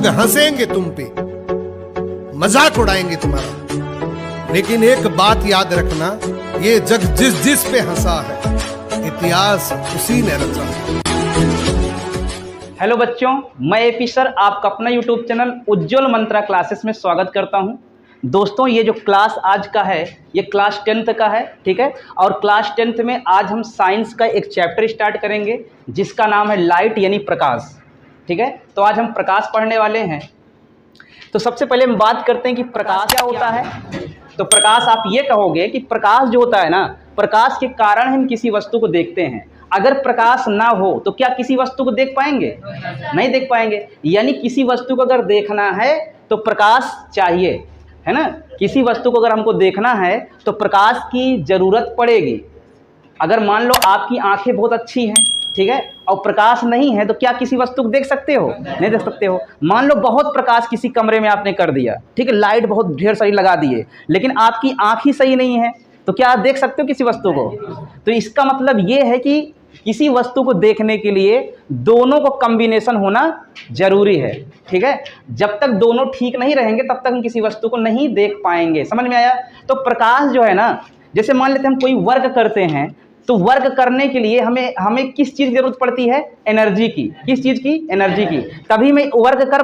लोग हंसेंगे तुम पे, मजाक उड़ाएंगे तुम्हारा, लेकिन एक बात याद रखना, ये जग जिस जिस पे हंसा है, इतिहास उसी ने रचा है। हेलो बच्चों, मैं एपी सर आपका अपना यूट्यूब चैनल उज्ज्वल मंत्रा क्लासेस में स्वागत करता हूं। दोस्तों, ये जो क्लास आज का है ये क्लास 10th का है, ठीक है। और क्लास 10th में आज हम साइंस का एक चैप्टर स्टार्ट करेंगे जिसका नाम है लाइट यानी प्रकाश, ठीक है। तो आज हम प्रकाश पढ़ने वाले हैं। तो सबसे पहले हम बात करते हैं कि प्रकाश क्या होता है। तो प्रकाश आप ये कहोगे कि प्रकाश जो होता है ना, प्रकाश के कारण हम किसी वस्तु को देखते हैं। अगर प्रकाश ना हो तो क्या किसी वस्तु को देख पाएंगे? नहीं देख पाएंगे। यानी किसी वस्तु को अगर देखना है तो प्रकाश चाहिए, है ना। किसी वस्तु को अगर हमको देखना है तो प्रकाश की ज़रूरत पड़ेगी। अगर मान लो आपकी आंखें बहुत अच्छी हैं, ठीक है, और प्रकाश नहीं है तो क्या किसी वस्तु को देख सकते हो? नहीं देख सकते हो। मान लो बहुत प्रकाश किसी कमरे में आपने कर दिया, ठीक है, लाइट बहुत ढेर सारी लगा दिए, लेकिन आपकी आंख ही सही नहीं है, तो क्या आप देख सकते हो किसी वस्तु को? तो इसका मतलब ये है कि किसी वस्तु को देखने के लिए दोनों को कॉम्बिनेशन होना जरूरी है, ठीक है। जब तक दोनों ठीक नहीं रहेंगे तब तक हम किसी वस्तु को नहीं देख पाएंगे। समझ में आया? तो प्रकाश जो है ना, जैसे मान लेते हैं हम कोई वर्क करते हैं, तो वर्क करने के लिए हमें किस चीज़ की जरूरत पड़ती है? एनर्जी की। किस चीज़ की? एनर्जी की। तभी में वर्क कर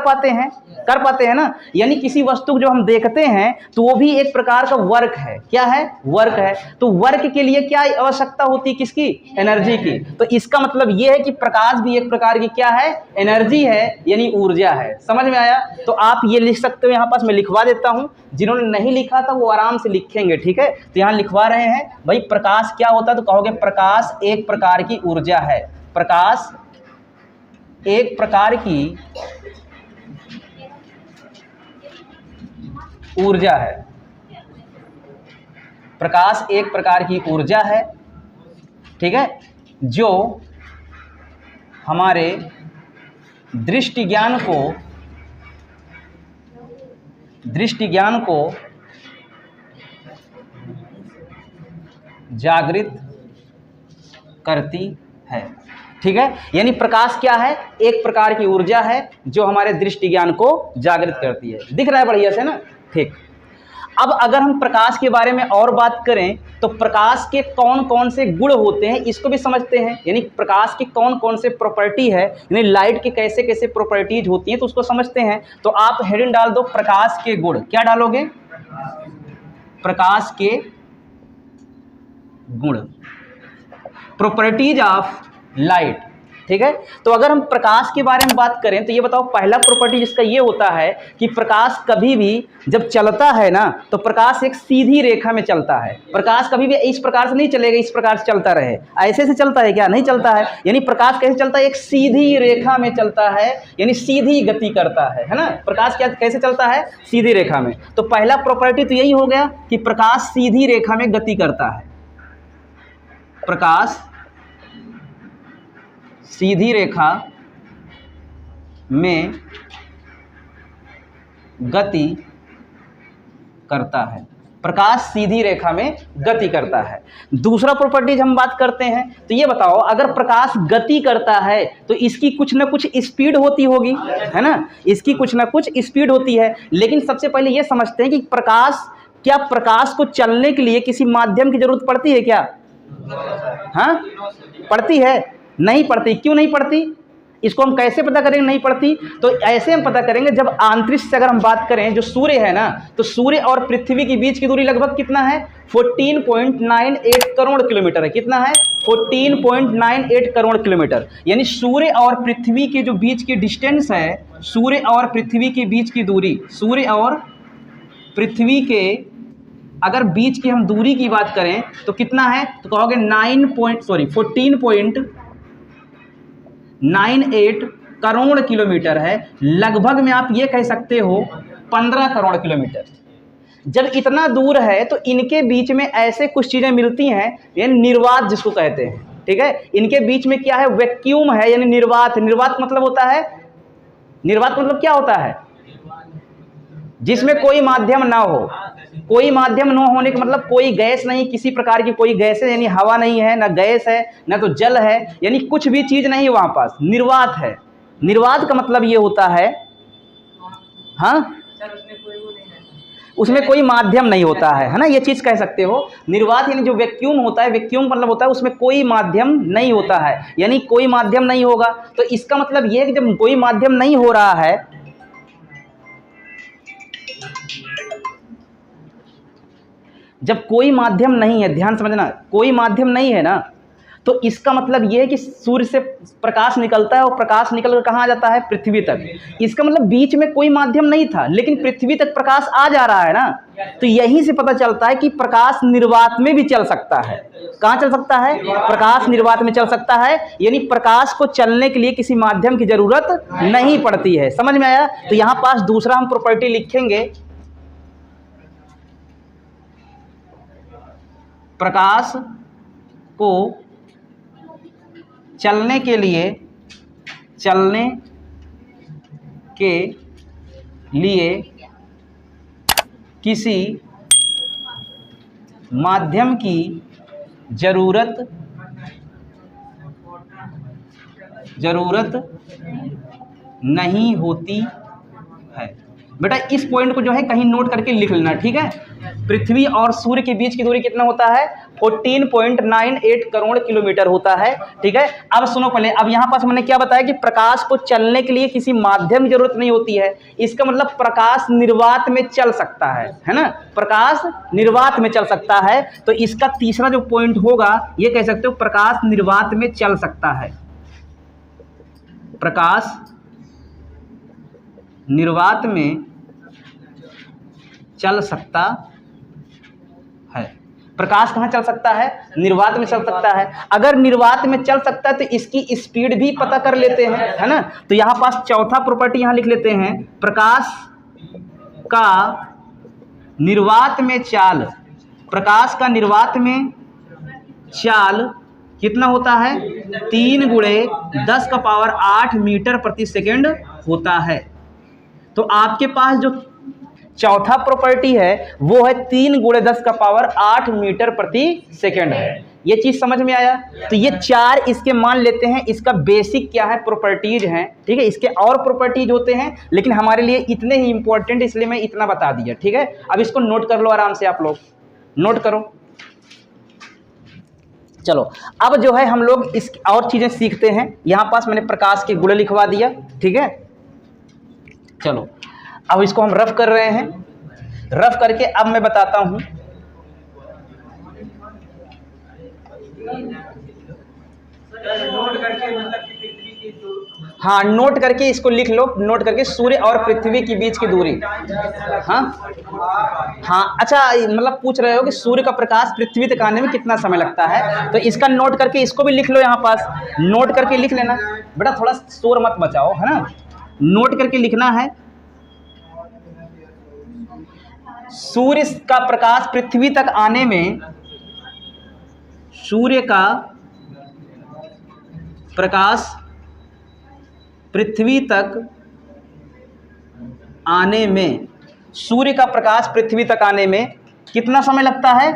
पाते हैं ना। यानी किसी वस्तु को जो हम देखते हैं तो वो भी एक प्रकार का वर्क है। क्या है? वर्क है। तो वर्क के लिए क्या आवश्यकता होती है? किसकी? एनर्जी की। तो इसका मतलब ये है कि प्रकाश भी एक प्रकार की क्या है? एनर्जी है, यानी ऊर्जा है। समझ में आया? तो आप ये लिख सकते हो, यहाँ पास मैं लिखवा देता हूँ। जिन्होंने नहीं लिखा था वो आराम से लिखेंगे, ठीक है। तो यहाँ लिखवा रहे हैं भाई, प्रकाश क्या होता है? तो कहोगे प्रकाश एक प्रकार की ऊर्जा है। प्रकाश एक प्रकार की ऊर्जा है। प्रकाश एक प्रकार की ऊर्जा है, ठीक है, जो हमारे दृष्टि ज्ञान को जागृत करती है, ठीक है। यानी प्रकाश क्या है? एक प्रकार की ऊर्जा है जो हमारे दृष्टि ज्ञान को जागृत करती है। दिख रहा है बढ़िया से ना? ठीक। अब अगर हम प्रकाश के बारे में और बात करें तो प्रकाश के कौन कौन से गुण होते हैं इसको भी समझते हैं। यानी प्रकाश के कौन कौन से प्रॉपर्टी है, यानी लाइट के कैसे कैसे प्रॉपर्टीज होती हैं, तो उसको समझते हैं। तो आप हेडिंग डाल दो प्रकाश के गुण। क्या डालोगे? प्रकाश के गुण, प्रॉपर्टीज ऑफ लाइट, ठीक है। तो अगर हम प्रकाश के बारे में बात करें तो ये बताओ, पहला प्रॉपर्टी जिसका ये होता है कि प्रकाश कभी भी जब चलता है ना तो प्रकाश एक सीधी रेखा में चलता है। प्रकाश कभी भी इस प्रकार से नहीं चलेगा, इस प्रकार से चलता रहे, ऐसे से चलता है क्या? नहीं चलता है। यानी प्रकाश कैसे चलता है? एक सीधी रेखा में चलता है, यानी सीधी गति करता है ना। प्रकाश क्या कैसे चलता है? सीधी रेखा में। तो पहला प्रॉपर्टी तो यही हो गया कि प्रकाश सीधी रेखा में गति करता है। प्रकाश सीधी रेखा में गति करता है। प्रकाश सीधी रेखा में गति करता है। दूसरा प्रॉपर्टीज हम बात करते हैं तो ये बताओ, अगर प्रकाश गति करता है तो इसकी कुछ ना कुछ स्पीड होती होगी, है ना। इसकी कुछ ना कुछ स्पीड होती है। लेकिन सबसे पहले ये समझते हैं कि प्रकाश को चलने के लिए किसी माध्यम की जरूरत पड़ती है क्या? हाँ, पड़ती है? नहीं पड़ती। क्यों नहीं पड़ती? इसको हम कैसे पता करेंगे नहीं पड़ती? तो ऐसे हम पता करेंगे, जब अंतरिक्ष से अगर हम बात करें, जो सूर्य है ना, तो सूर्य और पृथ्वी के बीच की दूरी लगभग कितना है? 14.98 करोड़ किलोमीटर है। कितना है? 14.98 करोड़ किलोमीटर। यानी सूर्य और पृथ्वी के जो बीच की डिस्टेंस है, सूर्य और पृथ्वी के बीच की दूरी, सूर्य और पृथ्वी के अगर बीच की हम दूरी की बात करें तो कितना है? तो कहोगे 14.98 करोड़ किलोमीटर है। लगभग में आप ये कह सकते हो 15 करोड़ किलोमीटर। जब इतना दूर है तो इनके बीच में ऐसे कुछ चीज़ें मिलती हैं, यानी निर्वात जिसको कहते हैं, ठीक है। इनके बीच में क्या है? वैक्यूम है, यानी निर्वात। निर्वात मतलब होता है, निर्वात मतलब क्या होता है? जिसमें कोई माध्यम ना हो। कोई माध्यम न होने का मतलब कोई गैस नहीं, किसी प्रकार की कोई गैस है, यानी हवा नहीं है, ना गैस है, ना तो जल है, यानी कुछ भी चीज़ नहीं है वहाँ पास, निर्वात है। निर्वात का मतलब ये होता है हाँ, उसमें कोई माध्यम नहीं होता है ना, ये चीज़ कह सकते हो। निर्वात यानी जो वैक्यूम होता है, वैक्यूम मतलब होता है उसमें कोई माध्यम नहीं होता है, यानी कोई माध्यम नहीं होगा। तो इसका मतलब ये है कि जब कोई माध्यम नहीं हो रहा है, जब कोई माध्यम नहीं है, ध्यान समझना, कोई माध्यम नहीं है ना, तो इसका मतलब ये है कि सूर्य से प्रकाश निकलता है और प्रकाश निकल कर कहाँ आ जाता है, पृथ्वी तक। इसका मतलब बीच में कोई माध्यम नहीं था, लेकिन पृथ्वी तक प्रकाश आ जा रहा है ना। तो यहीं से पता चलता है कि प्रकाश निर्वात में भी चल सकता है। कहाँ चल सकता है, प्रकाश निर्वात में चल सकता है, यानी प्रकाश को चलने के लिए किसी माध्यम की जरूरत नहीं पड़ती है। समझ में आया? तो यहाँ पास दूसरा हम प्रॉपर्टी लिखेंगे, प्रकाश को चलने के लिए किसी माध्यम की जरूरत नहीं होती है। बेटा इस पॉइंट को जो है कहीं नोट करके लिख लेना, ठीक है। पृथ्वी और सूर्य के बीच की दूरी कितना होता है, 14.98 करोड़ किलोमीटर होता है, ठीक है। अब सुनो पहले, अब यहाँ पास मैंने क्या बताया कि प्रकाश को चलने के लिए किसी माध्यम की जरूरत नहीं होती है। इसका मतलब प्रकाश निर्वात में चल सकता है ना, प्रकाश निर्वात में चल सकता है। तो इसका तीसरा जो पॉइंट होगा ये कह सकते हो प्रकाश निर्वात में चल सकता है, प्रकाश निर्वात में चल सकता है। प्रकाश कहाँ चल सकता है, निर्वात में चल सकता है। अगर निर्वात में चल सकता है तो इसकी स्पीड भी पता कर लेते हैं, है ना। तो यहाँ पास चौथा प्रॉपर्टी यहाँ लिख लेते हैं, प्रकाश का निर्वात में चाल, प्रकाश का निर्वात में चाल कितना होता है, 3 × 10⁸ मीटर प्रति सेकेंड होता है। तो आपके पास जो चौथा प्रॉपर्टी है वो है 3 × 10⁸ मीटर प्रति सेकेंड है। ये चीज समझ में आया? तो ये 4 इसके मान लेते हैं, इसका बेसिक क्या है, प्रॉपर्टीज हैं, ठीक है। इसके और प्रॉपर्टीज होते हैं लेकिन हमारे लिए इतने ही इंपॉर्टेंट, इसलिए मैं इतना बता दिया, ठीक है। अब इसको नोट कर लो आराम से, आप लोग नोट करो। चलो अब जो है हम लोग इस और चीजें सीखते हैं। यहाँ पास मैंने प्रकाश के गुण लिखवा दिया, ठीक है। चलो अब इसको हम रफ कर रहे हैं, रफ करके अब मैं बताता हूं। हाँ, नोट करके इसको लिख लो, नोट करके सूर्य और पृथ्वी के बीच की दूरी। हाँ हाँ, अच्छा मतलब पूछ रहे हो कि सूर्य का प्रकाश पृथ्वी तक आने में कितना समय लगता है, तो इसका नोट करके इसको भी लिख लो, यहाँ पास नोट करके लिख लेना। बेटा थोड़ा शोर मत बचाओ, है ना, नोट करके लिखना है। सूर्य का प्रकाश पृथ्वी तक आने में, सूर्य का प्रकाश पृथ्वी तक आने में, सूर्य का प्रकाश पृथ्वी तक आने में कितना समय लगता है,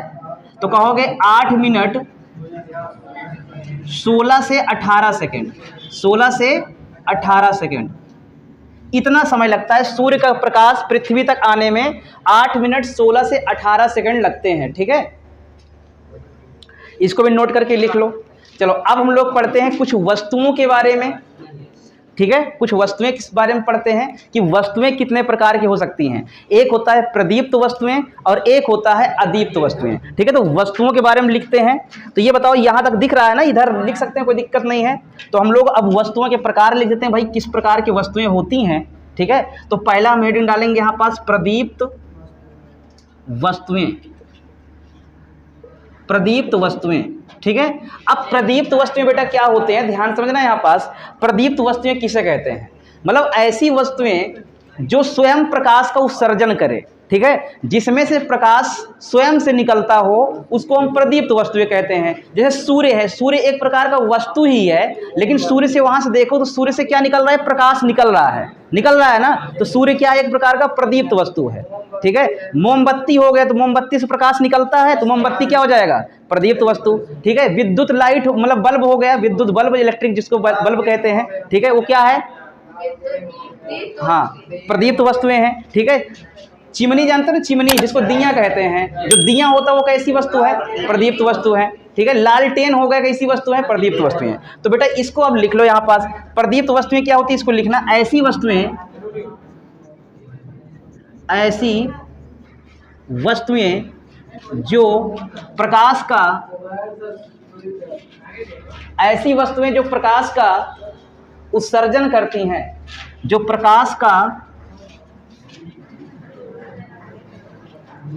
तो कहोगे 8 मिनट 16 से 18 सेकेंड, 16 से 18 सेकेंड इतना समय लगता है। सूर्य का प्रकाश पृथ्वी तक आने में 8 मिनट 16 से 18 सेकेंड लगते हैं, ठीक है। इसको भी नोट करके लिख लो। चलो अब हम लोग पढ़ते हैं कुछ वस्तुओं के बारे में, ठीक है। कुछ वस्तुएं किस बारे में पढ़ते हैं कि वस्तुएं कितने प्रकार की हो सकती हैं। एक होता है प्रदीप्त वस्तुएं और एक होता है अदीप्त वस्तुएं, ठीक है। तो वस्तुओं के बारे में लिखते हैं। तो ये बताओ, यहां तक दिख रहा है ना, इधर लिख सकते हैं, कोई दिक्कत नहीं है। तो हम लोग अब वस्तुओं के प्रकार लिख देते हैं, भाई किस प्रकार की वस्तुएं होती हैं, ठीक है। तो पहला हम हेडिंग डालेंगे यहां पास प्रदीप्त वस्तुएं, प्रदीप्त वस्तुएं, ठीक है। अब प्रदीप्त वस्तुएं बेटा क्या होते हैं, ध्यान समझना। यहाँ पास प्रदीप्त वस्तुएं किसे कहते हैं, मतलब ऐसी वस्तुएं जो स्वयं प्रकाश का उत्सर्जन करे, ठीक है, जिसमें से प्रकाश स्वयं से निकलता हो, उसको हम प्रदीप्त वस्तुएं कहते हैं। जैसे सूर्य है, सूर्य एक प्रकार का वस्तु ही है, लेकिन सूर्य से वहां से देखो तो सूर्य से क्या निकल रहा है, प्रकाश निकल रहा है ना। तो सूर्य क्या एक प्रकार का प्रदीप्त वस्तु है, ठीक है। मोमबत्ती हो गया तो मोमबत्ती से प्रकाश निकलता है, तो मोमबत्ती क्या हो जाएगा, प्रदीप्त वस्तु, ठीक है। विद्युत लाइट मतलब बल्ब हो गया, विद्युत बल्ब, इलेक्ट्रिक जिसको बल्ब कहते हैं, ठीक है, वो क्या है, हाँ, प्रदीप्त वस्तुएं हैं, ठीक है। चिमनी जानते हो ना, चिमनी जिसको दिया कहते हैं, जो दिया होता है वो कैसी वस्तु है? प्रदीप्त वस्तु है, ठीक है। लालटेन हो गया, कैसी वस्तु है? प्रदीप्त वस्तुएं। तो बेटा इसको अब लिख लो यहाँ पास। प्रदीप्त वस्तुएं क्या होती है, इसको लिखना, ऐसी वस्तुएं, ऐसी वस्तुएं जो प्रकाश का, ऐसी वस्तुएं जो प्रकाश का उत्सर्जन करती हैं, जो प्रकाश का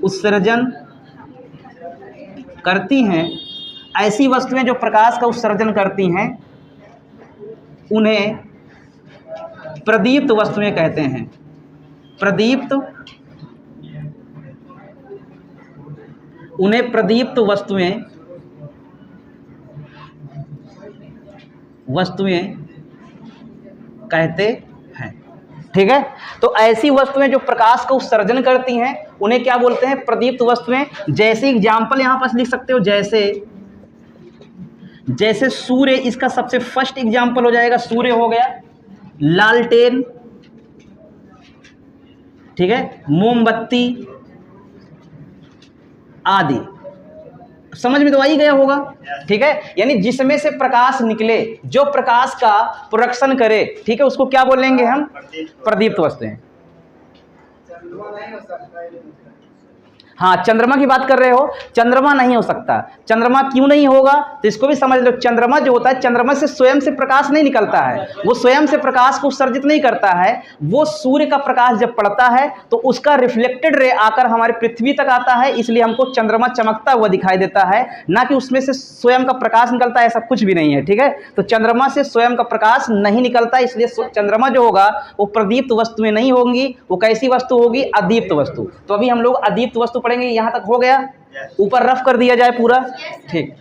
उत्सर्जन करती हैं, ऐसी वस्तुएं जो प्रकाश का उत्सर्जन करती हैं उन्हें प्रदीप्त वस्तुएं कहते हैं। प्रदीप्त, उन्हें प्रदीप्त वस्तुएं कहते हैं, ठीक है। तो ऐसी वस्तुएं जो प्रकाश का उत्सर्जन करती हैं उन्हें क्या बोलते हैं? प्रदीप्त वस्तुएं। जैसे एग्जाम्पल यहां पास लिख सकते हो, जैसे सूर्य, इसका सबसे फर्स्ट एग्जाम्पल हो जाएगा, सूर्य हो गया, लालटेन, ठीक है, मोमबत्ती आदि। समझ में तो आ ही गया होगा, ठीक है। यानी जिसमें से प्रकाश निकले, जो प्रकाश का प्रोडक्शन करे, ठीक है, उसको क्या बोलेंगे हम? प्रदीप्त वस्तुएं। हाँ, चंद्रमा की बात कर रहे हो, चंद्रमा नहीं हो सकता। चंद्रमा क्यों नहीं होगा तो इसको भी समझ लो। चंद्रमा जो होता है, चंद्रमा से स्वयं से प्रकाश नहीं निकलता है, वो स्वयं से प्रकाश को उत्सर्जित नहीं करता है। वो सूर्य का प्रकाश जब पड़ता है तो उसका रिफ्लेक्टेड रे आकर हमारे पृथ्वी तक आता है, इसलिए हमको चंद्रमा चमकता हुआ दिखाई देता है, ना कि उसमें से स्वयं का प्रकाश निकलता है, ऐसा कुछ भी नहीं है, ठीक है। तो चंद्रमा से स्वयं का प्रकाश नहीं निकलता, इसलिए चंद्रमा जो होगा वो प्रदीप्त वस्तुएं नहीं होंगी। वो कैसी वस्तु होगी? अदीप्त वस्तु। तो अभी हम लोग अदीप्त वस्तु पढ़ेंगे। यहां तक हो गया? ऊपर रफ कर दिया जाए पूरा, ठीक।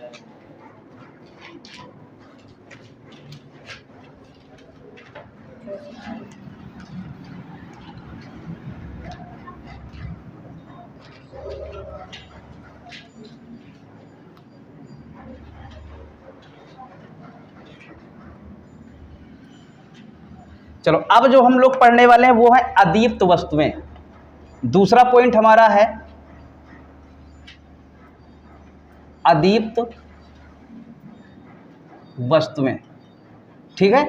चलो, अब जो हम लोग पढ़ने वाले हैं वो है अदीप्त वस्तुएं। दूसरा पॉइंट हमारा है अदीप्त वस्तुएं, ठीक है।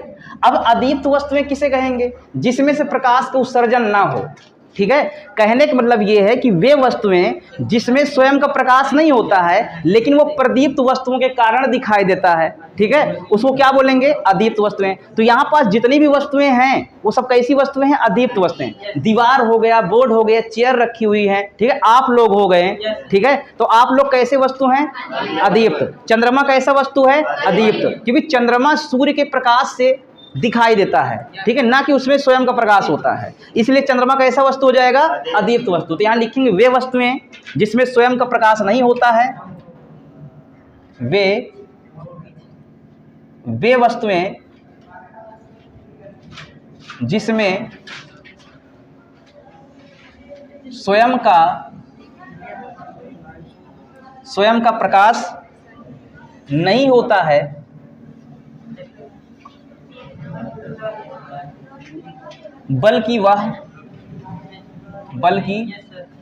अब अदीप्त वस्तुएं किसे कहेंगे? जिसमें से प्रकाश का उत्सर्जन ना हो, ठीक है। कहने का मतलब ये है कि वे वस्तुएं जिसमें स्वयं का प्रकाश नहीं होता है लेकिन वो प्रदीप्त वस्तुओं के कारण दिखाई देता है, ठीक है, उसको क्या बोलेंगे? अदीप्त वस्तुएं। तो यहाँ पास जितनी भी वस्तुएं हैं वो सब कैसी वस्तुएं हैं? अदीप्त वस्तुएं। दीवार हो गया, बोर्ड हो गया, चेयर रखी हुई है, ठीक है, आप लोग हो गए, ठीक है। तो आप लोग कैसे वस्तु हैं? अदीप्त। चंद्रमा कैसा वस्तु है? अदीप्त, क्योंकि चंद्रमा सूर्य के प्रकाश से दिखाई देता है, ठीक है, ना कि उसमें स्वयं का प्रकाश होता है, इसलिए चंद्रमा कैसा वस्तु हो जाएगा? अदीप्त वस्तु। तो यहाँ लिखेंगे वे वस्तुएं जिसमें स्वयं का प्रकाश नहीं होता है, वे वस्तुएं जिसमें स्वयं का प्रकाश नहीं होता है, बल्कि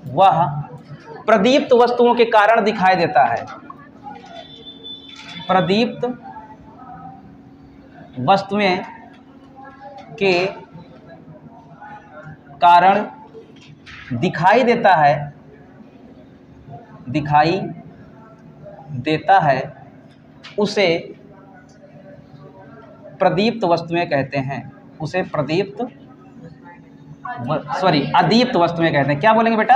वह प्रदीप्त वस्तुओं के कारण दिखाई देता है। प्रदीप्त वस्तुएं के कारण दिखाई देता है, उसे प्रदीप्त वस्तुएं कहते हैं। उसे अदीप्त वस्तुएं कहते हैं। क्या बोलेंगे बेटा?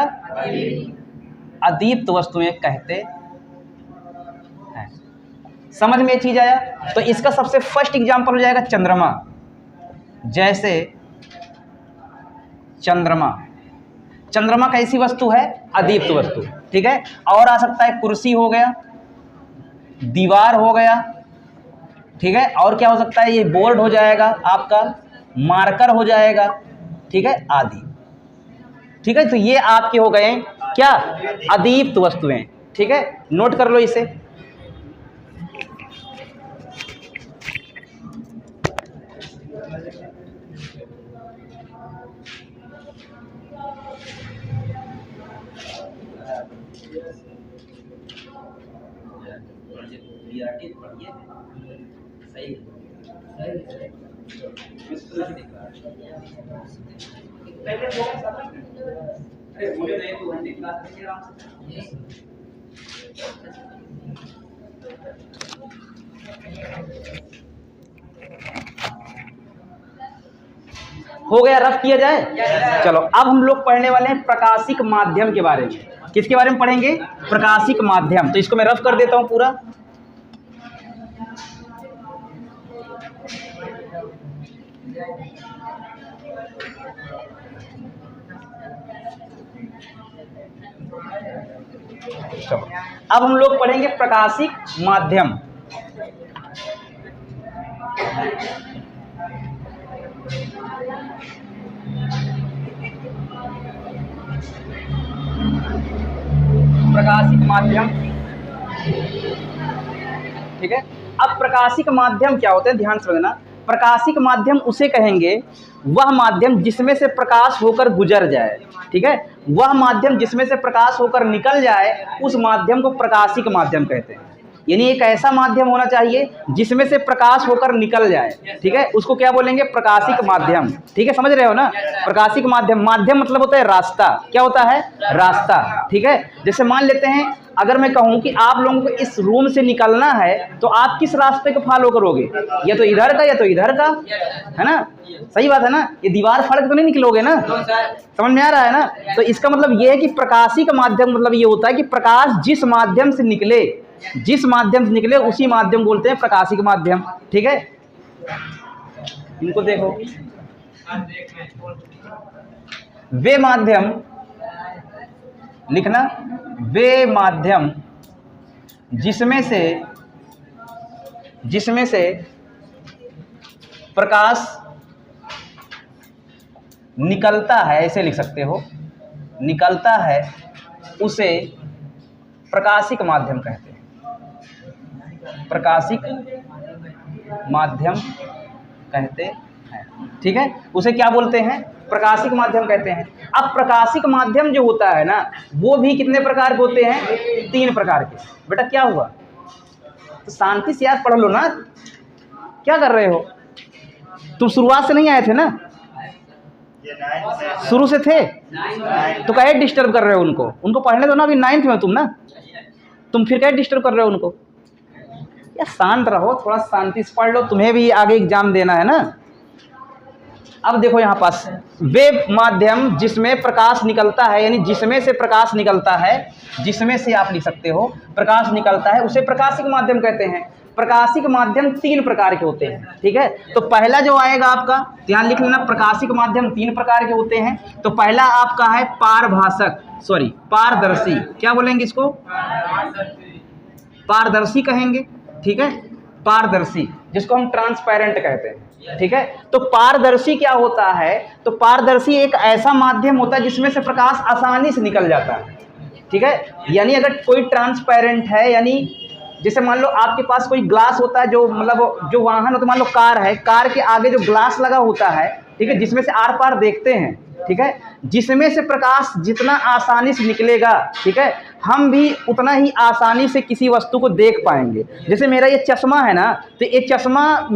अदीप्त वस्तुएं कहते हैं। समझ में ये चीज आया? तो इसका सबसे फर्स्ट एग्जांपल हो जाएगा चंद्रमा। जैसे चंद्रमा कैसी वस्तु है? अदीप्त वस्तु, ठीक है। और आ सकता है कुर्सी हो गया, दीवार हो गया, ठीक है। और क्या हो सकता है? ये बोर्ड हो जाएगा आपका, मार्कर हो जाएगा, ठीक है, आदि, ठीक है। तो ये आपके हो गए क्या? अदीप्त वस्तुएं, ठीक है। नोट कर लो इसे। हो गया, रफ किया जाए। चलो अब हम लोग पढ़ने वाले हैं प्रकाशिक माध्यम के बारे में। किसके बारे में पढ़ेंगे? प्रकाशिक माध्यम। तो इसको मैं रफ कर देता हूं पूरा। चलो अब हम लोग पढ़ेंगे प्रकाशिक माध्यम। प्रकाशिक माध्यम, ठीक है। अब प्रकाशिक माध्यम क्या होते हैं, ध्यान से समझना। प्रकाशिक माध्यम उसे कहेंगे वह माध्यम जिसमें से प्रकाश होकर गुजर जाए, ठीक है। वह माध्यम जिसमें से प्रकाश होकर निकल जाए, उस माध्यम को प्रकाशिक माध्यम कहते हैं। यानी एक ऐसा माध्यम होना चाहिए जिसमें से प्रकाश होकर निकल जाए, ठीक है, उसको क्या बोलेंगे? प्रकाशिक माध्यम। ठीक है, समझ रहे हो ना? प्रकाशिक माध्यम, माध्यम मतलब होता है रास्ता। क्या होता है? रास्ता, ठीक है। जैसे मान लेते हैं अगर मैं कहूं कि आप लोगों को इस रूम से निकलना है तो आप किस रास्ते को फॉलो करोगे? या तो इधर का या तो इधर का, है ना? सही बात है ना? ये दीवार फाड़ के तो नहीं निकलोगे ना? समझ में आ रहा है ना? तो इसका मतलब ये है कि प्रकाशिक माध्यम मतलब ये होता है कि प्रकाश जिस माध्यम से निकले, जिस माध्यम से निकले उसी माध्यम बोलते हैं प्रकाशिक माध्यम, ठीक है। इनको देखो, वे माध्यम लिखना, वे माध्यम जिसमें से प्रकाश निकलता है, ऐसे लिख सकते हो, निकलता है, उसे प्रकाशिक माध्यम कहते हैं। प्रकाशिक माध्यम कहते हैं, ठीक है। उसे क्या बोलते हैं? प्रकाशिक माध्यम कहते हैं। अब प्रकाशिक माध्यम जो होता है ना, वो भी कितने प्रकार के होते हैं? 3 प्रकार के। बेटा क्या हुआ? तो शांति से याद पढ़ लो ना, क्या कर रहे हो? तुम शुरुआत से नहीं आए थे ना? शुरू से थे तो काहे डिस्टर्ब कर रहे हो उनको? उनको पढ़ने दो ना, अभी 9th में तुम ना, तुम फिर काहे डिस्टर्ब कर रहे हो उनको? या शांत रहो, थोड़ा शांति से पढ़ लो, तुम्हें भी आगे एग्जाम देना है ना। अब देखो यहाँ पास, वे माध्यम जिसमें प्रकाश निकलता है, यानी जिसमें से प्रकाश निकलता है, जिसमें से आप लिख सकते हो प्रकाश निकलता है, उसे प्रकाशिक माध्यम कहते हैं। प्रकाशिक माध्यम 3 प्रकार के होते हैं, ठीक है। तो पहला जो आएगा आपका, ध्यान लिख लेना, प्रकाशिक माध्यम 3 प्रकार के होते हैं। तो पहला आपका है पारदर्शी। क्या बोलेंगे इसको? पारदर्शी कहेंगे, ठीक है। पारदर्शी, जिसको हम ट्रांसपेरेंट कहते हैं, ठीक है। तो पारदर्शी क्या होता है? तो पारदर्शी एक ऐसा माध्यम होता है जिसमें से प्रकाश आसानी से निकल जाता है, ठीक है। यानी अगर कोई ट्रांसपेरेंट है, यानी जैसे मान लो आपके पास कोई ग्लास होता है, जो मतलब जो वाहन होता है, मान लो कार है, कार के आगे जो ग्लास लगा होता है, ठीक है, जिसमें से आर पार देखते हैं, ठीक है, जिसमें से प्रकाश जितना आसानी से निकलेगा, ठीक है, हम भी उतना ही आसानी से किसी वस्तु को देख पाएंगे। जैसे मेरा ये चश्मा है ना, तो ये चश्मा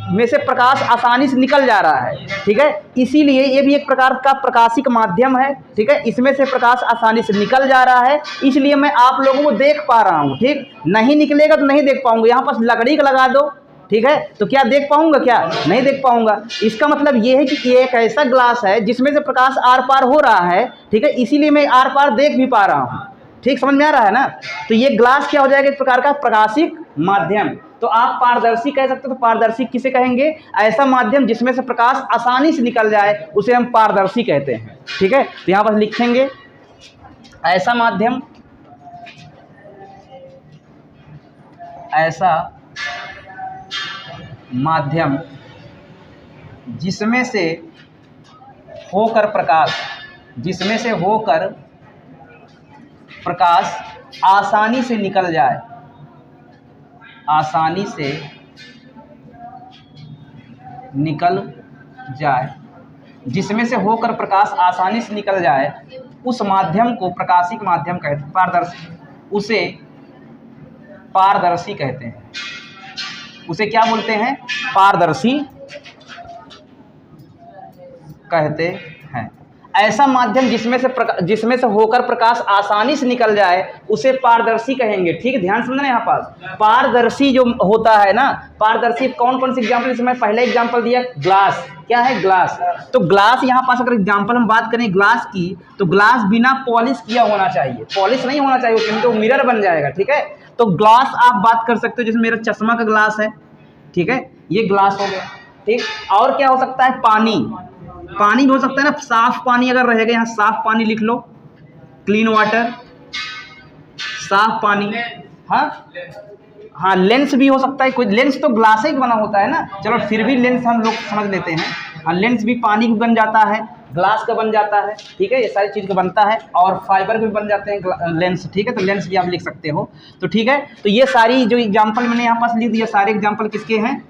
में से प्रकाश आसानी से निकल जा रहा है, ठीक है, इसीलिए ये भी एक प्रकार का प्रकाशिक माध्यम है, ठीक है। इसमें से प्रकाश आसानी से निकल जा रहा है, इसलिए मैं आप लोगों को देख पा रहा हूँ, ठीक। नहीं निकलेगा तो नहीं देख पाऊंगा। यहाँ पास लकड़ी का लगा दो, ठीक है, तो क्या देख पाऊंगा? क्या नहीं देख पाऊंगा। इसका मतलब ये है कि ये एक ऐसा ग्लास है जिसमें से प्रकाश आर पार हो रहा है, ठीक है, इसीलिए मैं आर पार देख भी पा रहा हूँ। ठीक, समझ में आ रहा है ना? तो ये ग्लास क्या हो जाएगा? एक प्रकार का प्रकाशिक माध्यम। तो आप पारदर्शी कह सकते हो। तो पारदर्शी किसे कहेंगे? ऐसा माध्यम जिसमें से प्रकाश आसानी से निकल जाए, उसे हम पारदर्शी कहते हैं, ठीक है। तो यहाँ पर लिखेंगे ऐसा माध्यम, ऐसा माध्यम जिसमें से होकर प्रकाश, जिसमें से होकर प्रकाश आसानी से निकल जाए, आसानी से निकल जाए, जिसमें से होकर प्रकाश आसानी से निकल जाए, उस माध्यम को प्रकाशिक माध्यम कहते हैं। पारदर्शी, उसे पारदर्शी कहते हैं। उसे क्या बोलते हैं? पारदर्शी कहते हैं। ऐसा माध्यम जिसमें से होकर प्रकाश आसानी से निकल जाए उसे पारदर्शी कहेंगे। ठीक है, ध्यान समझना यहाँ पास। पारदर्शी जो होता है ना, पारदर्शी कौन कौन से एग्जाम्पल, जैसे मैं पहले एग्जाम्पल दिया ग्लास, क्या है ग्लास। तो ग्लास यहाँ पास अगर एग्जाम्पल हम बात करें ग्लास की, तो ग्लास बिना पॉलिश किया होना चाहिए, पॉलिश नहीं होना चाहिए उसमें, तो मिरर बन जाएगा। ठीक है, तो ग्लास आप बात कर सकते हो, जैसे मेरा चश्मा का ग्लास है। ठीक है, ये ग्लास हो गया। ठीक, और क्या हो सकता है, पानी, पानी भी हो सकता है ना, साफ पानी अगर रहेगा, यहाँ साफ पानी लिख लो, क्लीन वाटर, साफ पानी। हाँ, लेंस भी हो सकता है, कोई लेंस तो ग्लास ही बना होता है ना, चलो फिर भी लेंस हम लोग समझ लेते हैं। हाँ, लेंस भी पानी का बन जाता है, ग्लास का बन जाता है। ठीक है, ये सारी चीज़ का बनता है, और फाइबर के भी बन जाते हैं लेंस। ठीक है, तो लेंस भी आप लिख सकते हो। तो ठीक है, तो ये सारी जो एग्जाम्पल मैंने यहाँ पास लिख दिया, सारे एग्जाम्पल किसके हैं,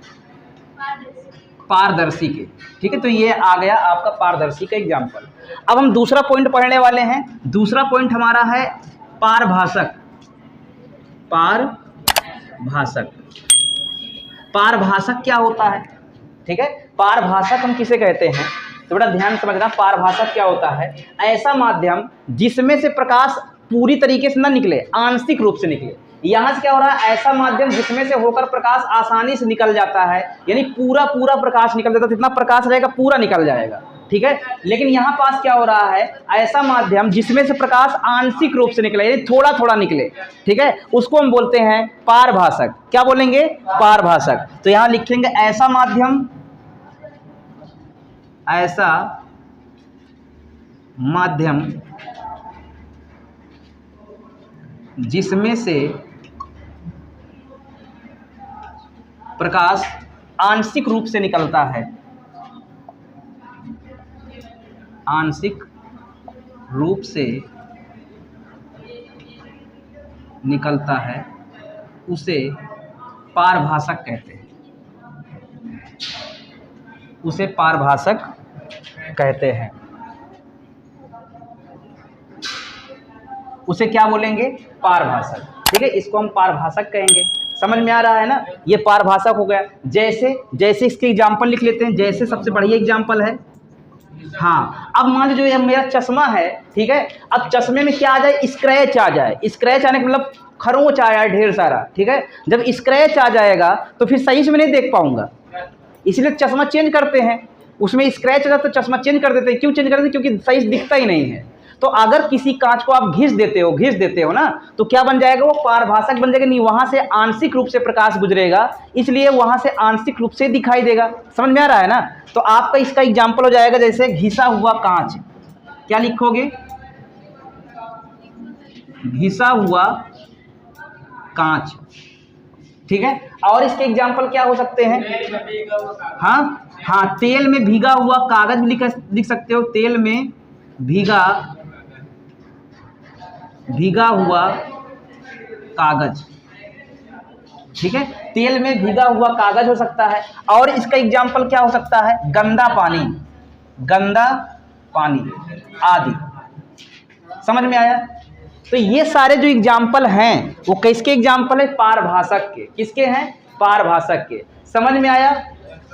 पारदर्शी के। ठीक है, तो ये आ गया आपका पारदर्शी का एग्जाम्पल। अब हम दूसरा पॉइंट पढ़ने वाले हैं। दूसरा पॉइंट हमारा है पारभाषक। पारभाषक, पारभाषक क्या होता है। ठीक है, पारभाषक हम किसे कहते हैं, तो बड़ा ध्यान समझना। पारभाषक क्या होता है, ऐसा माध्यम जिसमें से प्रकाश पूरी तरीके से न निकले, आंशिक रूप से निकले। यहाँ से क्या हो रहा है, ऐसा माध्यम जिसमें से होकर प्रकाश आसानी से निकल जाता है, यानी पूरा प्रकाश निकल जाता है, जितना प्रकाश रहेगा पूरा निकल जाएगा। ठीक है, लेकिन यहाँ पास क्या हो रहा है, ऐसा माध्यम जिसमें से प्रकाश आंशिक रूप से निकले, यानी थोड़ा थोड़ा निकले। ठीक है, उसको हम बोलते हैं पारभाषक। क्या बोलेंगे, पारभाषक। तो यहाँ लिखेंगे ऐसा माध्यम, ऐसा माध्यम जिसमें से प्रकाश आंशिक रूप से निकलता है, आंशिक रूप से निकलता है, उसे पारभाषक कहते हैं, उसे पारभाषक कहते हैं। उसे क्या बोलेंगे, पारभाषक। ठीक है, इसको हम पारभाषक कहेंगे। समझ में आ रहा है ना, ये पारभाषक हो गया। जैसे इसके एग्जाम्पल लिख लेते हैं। जैसे सबसे बढ़िया एग्जाम्पल है, हाँ, अब मान लीजिए मेरा चश्मा है। ठीक है, अब चश्मे में क्या आ जाए, स्क्रैच आ जाए। स्क्रैच आने का मतलब खरोंच आया ढेर सारा। ठीक है, जब स्क्रैच आ जाएगा तो फिर सही से मैं नहीं देख पाऊंगा, इसलिए चश्मा चेंज करते हैं। उसमें स्क्रैच हो जाता तो चश्मा चेंज कर देते हैं। क्यों चेंज कर देते, क्योंकि सही से दिखता ही नहीं है। तो अगर किसी कांच को आप घिस देते हो ना, तो क्या बन जाएगा, वो पारभाषक बन जाएगा। नहीं, वहां से आंशिक रूप से प्रकाश गुजरेगा, इसलिए वहां से आंशिक रूप से दिखाई देगा। समझ में आ रहा है ना। तो आपका इसका एग्जाम्पल हो जाएगा जैसे घिसा हुआ कांच। क्या लिखोगे, घिसा हुआ कांच। ठीक है, और इसके एग्जाम्पल क्या हो सकते हैं, हाँ, तेल में भीगा हुआ कागज भी लिख सकते हो। तेल में भीगा हुआ कागज। ठीक है, तेल में भीगा हुआ कागज हो सकता है। और इसका एग्जाम्पल क्या हो सकता है, गंदा पानी आदि। समझ में आया। तो ये सारे जो एग्जाम्पल हैं वो किसके एग्जाम्पल है, पारभाषक के। किसके हैं, पारभाषक के। समझ में आया।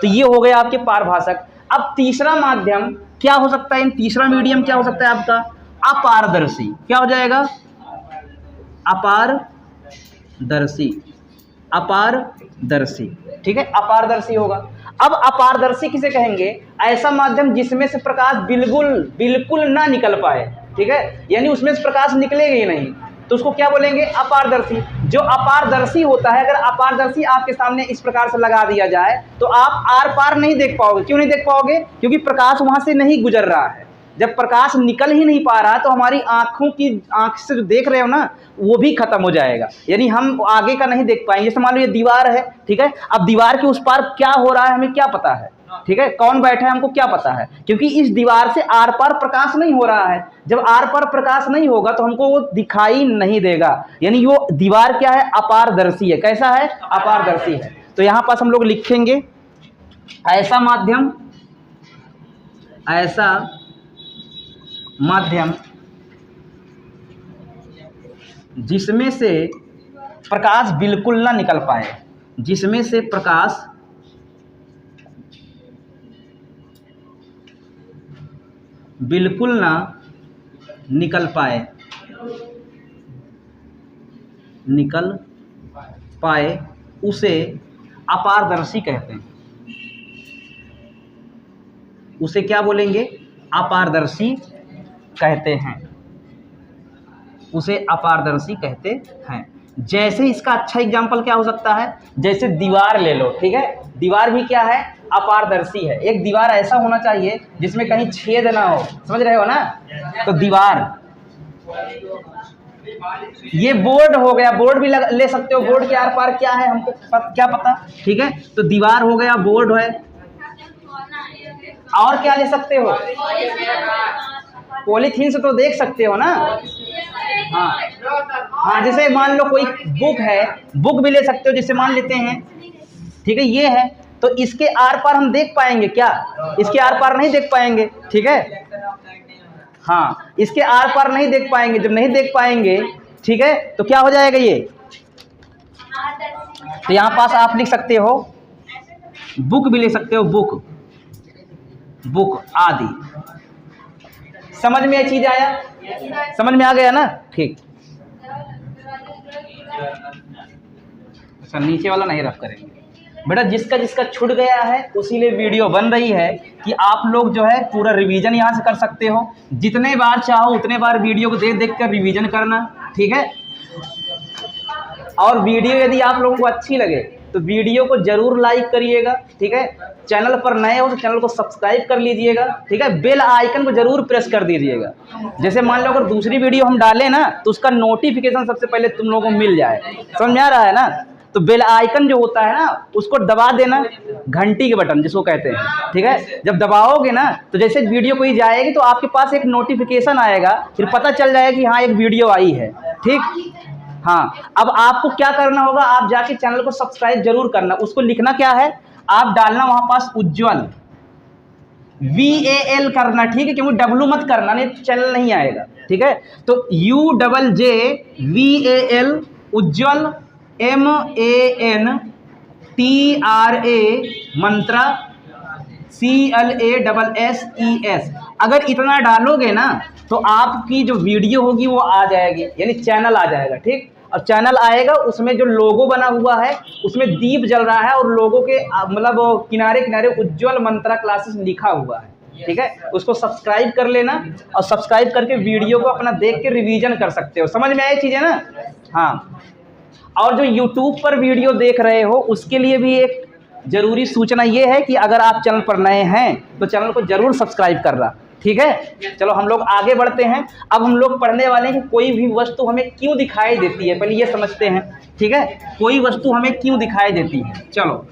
तो ये हो गया आपके पारभाषक। अब तीसरा माध्यम क्या हो सकता है, तीसरा मीडियम क्या हो सकता है आपका, अपारदर्शी। क्या हो जाएगा, अपारदर्शी। ठीक है, अपारदर्शी होगा। अब अपारदर्शी किसे कहेंगे, ऐसा माध्यम जिसमें से प्रकाश बिल्कुल ना निकल पाए। ठीक है, यानी उसमें से प्रकाश निकलेगा ही नहीं, तो उसको क्या बोलेंगे, अपारदर्शी। जो अपारदर्शी होता है, अगर अपारदर्शी आपके सामने इस प्रकार से लगा दिया जाए तो आप आर पार नहीं देख पाओगे। क्यों नहीं देख पाओगे, क्योंकि प्रकाश वहां से नहीं गुजर रहा है। जब प्रकाश निकल ही नहीं पा रहा है तो हमारी आंख से जो देख रहे हो ना, वो भी खत्म हो जाएगा, यानी हम आगे का नहीं देख पाएंगे। जैसे मान लो ये दीवार है। ठीक है, अब दीवार के उस पार क्या हो रहा है हमें क्या पता है। ठीक है, कौन बैठा है हमको क्या पता है, क्योंकि इस दीवार से आर पार प्रकाश नहीं हो रहा है। जब आर पार प्रकाश नहीं होगा तो हमको वो दिखाई नहीं देगा, यानी वो दीवार क्या है, अपारदर्शी है। कैसा है, अपारदर्शी है। तो यहां पास हम लोग लिखेंगे ऐसा माध्यम जिसमें से प्रकाश बिल्कुल ना निकल पाए, जिसमें से प्रकाश बिल्कुल ना निकल पाए उसे अपारदर्शी कहते हैं। उसे क्या बोलेंगे? अपारदर्शी कहते हैं। उसे अपारदर्शी कहते हैं। जैसे इसका अच्छा एग्जाम्पल क्या हो सकता है? जैसे दीवार ले लो, ठीक है। दीवार भी क्या है? अपारदर्शी है। एक दीवार ऐसा होना चाहिए जिसमें कहीं छेद ना हो, समझ रहे हो ना? तो दीवार। ये बोर्ड हो गया, बोर्ड भी ले सकते हो। बोर्ड के आर पार क्या है हमको क्या पता, ठीक है। तो दीवार हो गया, बोर्ड है, और क्या ले सकते हो? पॉलीथीन से तो देख सकते हो ना। हाँ हाँ, जैसे मान लो कोई बुक है, बुक भी ले सकते हो, जिससे मान लेते हैं, ठीक है। ये है, तो इसके आर पार हम देख पाएंगे क्या? इसके आर पार नहीं देख पाएंगे, ठीक है। हाँ, इसके आर पार नहीं देख पाएंगे। जब नहीं देख पाएंगे, ठीक है, तो क्या हो जाएगा ये? तो यहाँ पास आप लिख सकते हो, बुक भी ले सकते हो, बुक आदि। समझ में ये चीज आया? समझ में आ गया ना? ठीक। अच्छा, नीचे वाला नहीं रफ करेंगे बेटा। जिसका छूट गया है उसी लिए वीडियो बन रही है कि आप लोग जो है पूरा रिवीजन यहाँ से कर सकते हो। जितने बार चाहो उतने बार वीडियो को देख कर रिवीजन करना, ठीक है। और वीडियो यदि आप लोगों को अच्छी लगे तो वीडियो को जरूर लाइक करिएगा, ठीक है। चैनल पर नए हो तो चैनल को सब्सक्राइब कर लीजिएगा, ठीक है। बेल आइकन को जरूर प्रेस कर दीजिएगा। जैसे मान लो अगर दूसरी वीडियो हम डालें ना तो उसका नोटिफिकेशन सबसे पहले तुम लोगों को मिल जाए। समझ में आ रहा है ना? तो बेल आइकन जो होता है ना उसको दबा देना, घंटी के बटन जिसको कहते हैं, ठीक है। जब दबाओगे ना तो जैसे वीडियो कोई जाएगी तो आपके पास एक नोटिफिकेशन आएगा, फिर पता चल जाएगा कि हाँ एक वीडियो आई है, ठीक। हाँ, अब आपको क्या करना होगा? आप जाके चैनल को सब्सक्राइब जरूर करना। उसको लिखना क्या है? आप डालना वहां पास उज्ज्वल, VAL करना, ठीक है, क्योंकि W मत करना, नहीं तो चैनल नहीं आएगा, ठीक है। तो UJJVAL उज्ज्वल, MANTRA मंत्रा, CLASSES। अगर इतना डालोगे ना तो आपकी जो वीडियो होगी वो आ जाएगी, यानी चैनल आ जाएगा, ठीक। और चैनल आएगा, उसमें जो लोगो बना हुआ है उसमें दीप जल रहा है और लोगों के मतलब किनारे किनारे उज्ज्वल मंत्रा क्लासेस लिखा हुआ है, ठीक है। उसको सब्सक्राइब कर लेना और सब्सक्राइब करके वीडियो को अपना देख के रिवीजन कर सकते हो। समझ में आई चीज़ें ना? हाँ, और जो YouTube पर वीडियो देख रहे हो उसके लिए भी एक ज़रूरी सूचना ये है कि अगर आप चैनल पर नए हैं तो चैनल को ज़रूर सब्सक्राइब करना, ठीक है। चलो हम लोग आगे बढ़ते हैं। अब हम लोग पढ़ने वाले हैं कि कोई भी वस्तु हमें क्यों दिखाई देती है। पहले ये समझते हैं, ठीक है, कोई वस्तु हमें क्यों दिखाई देती है। चलो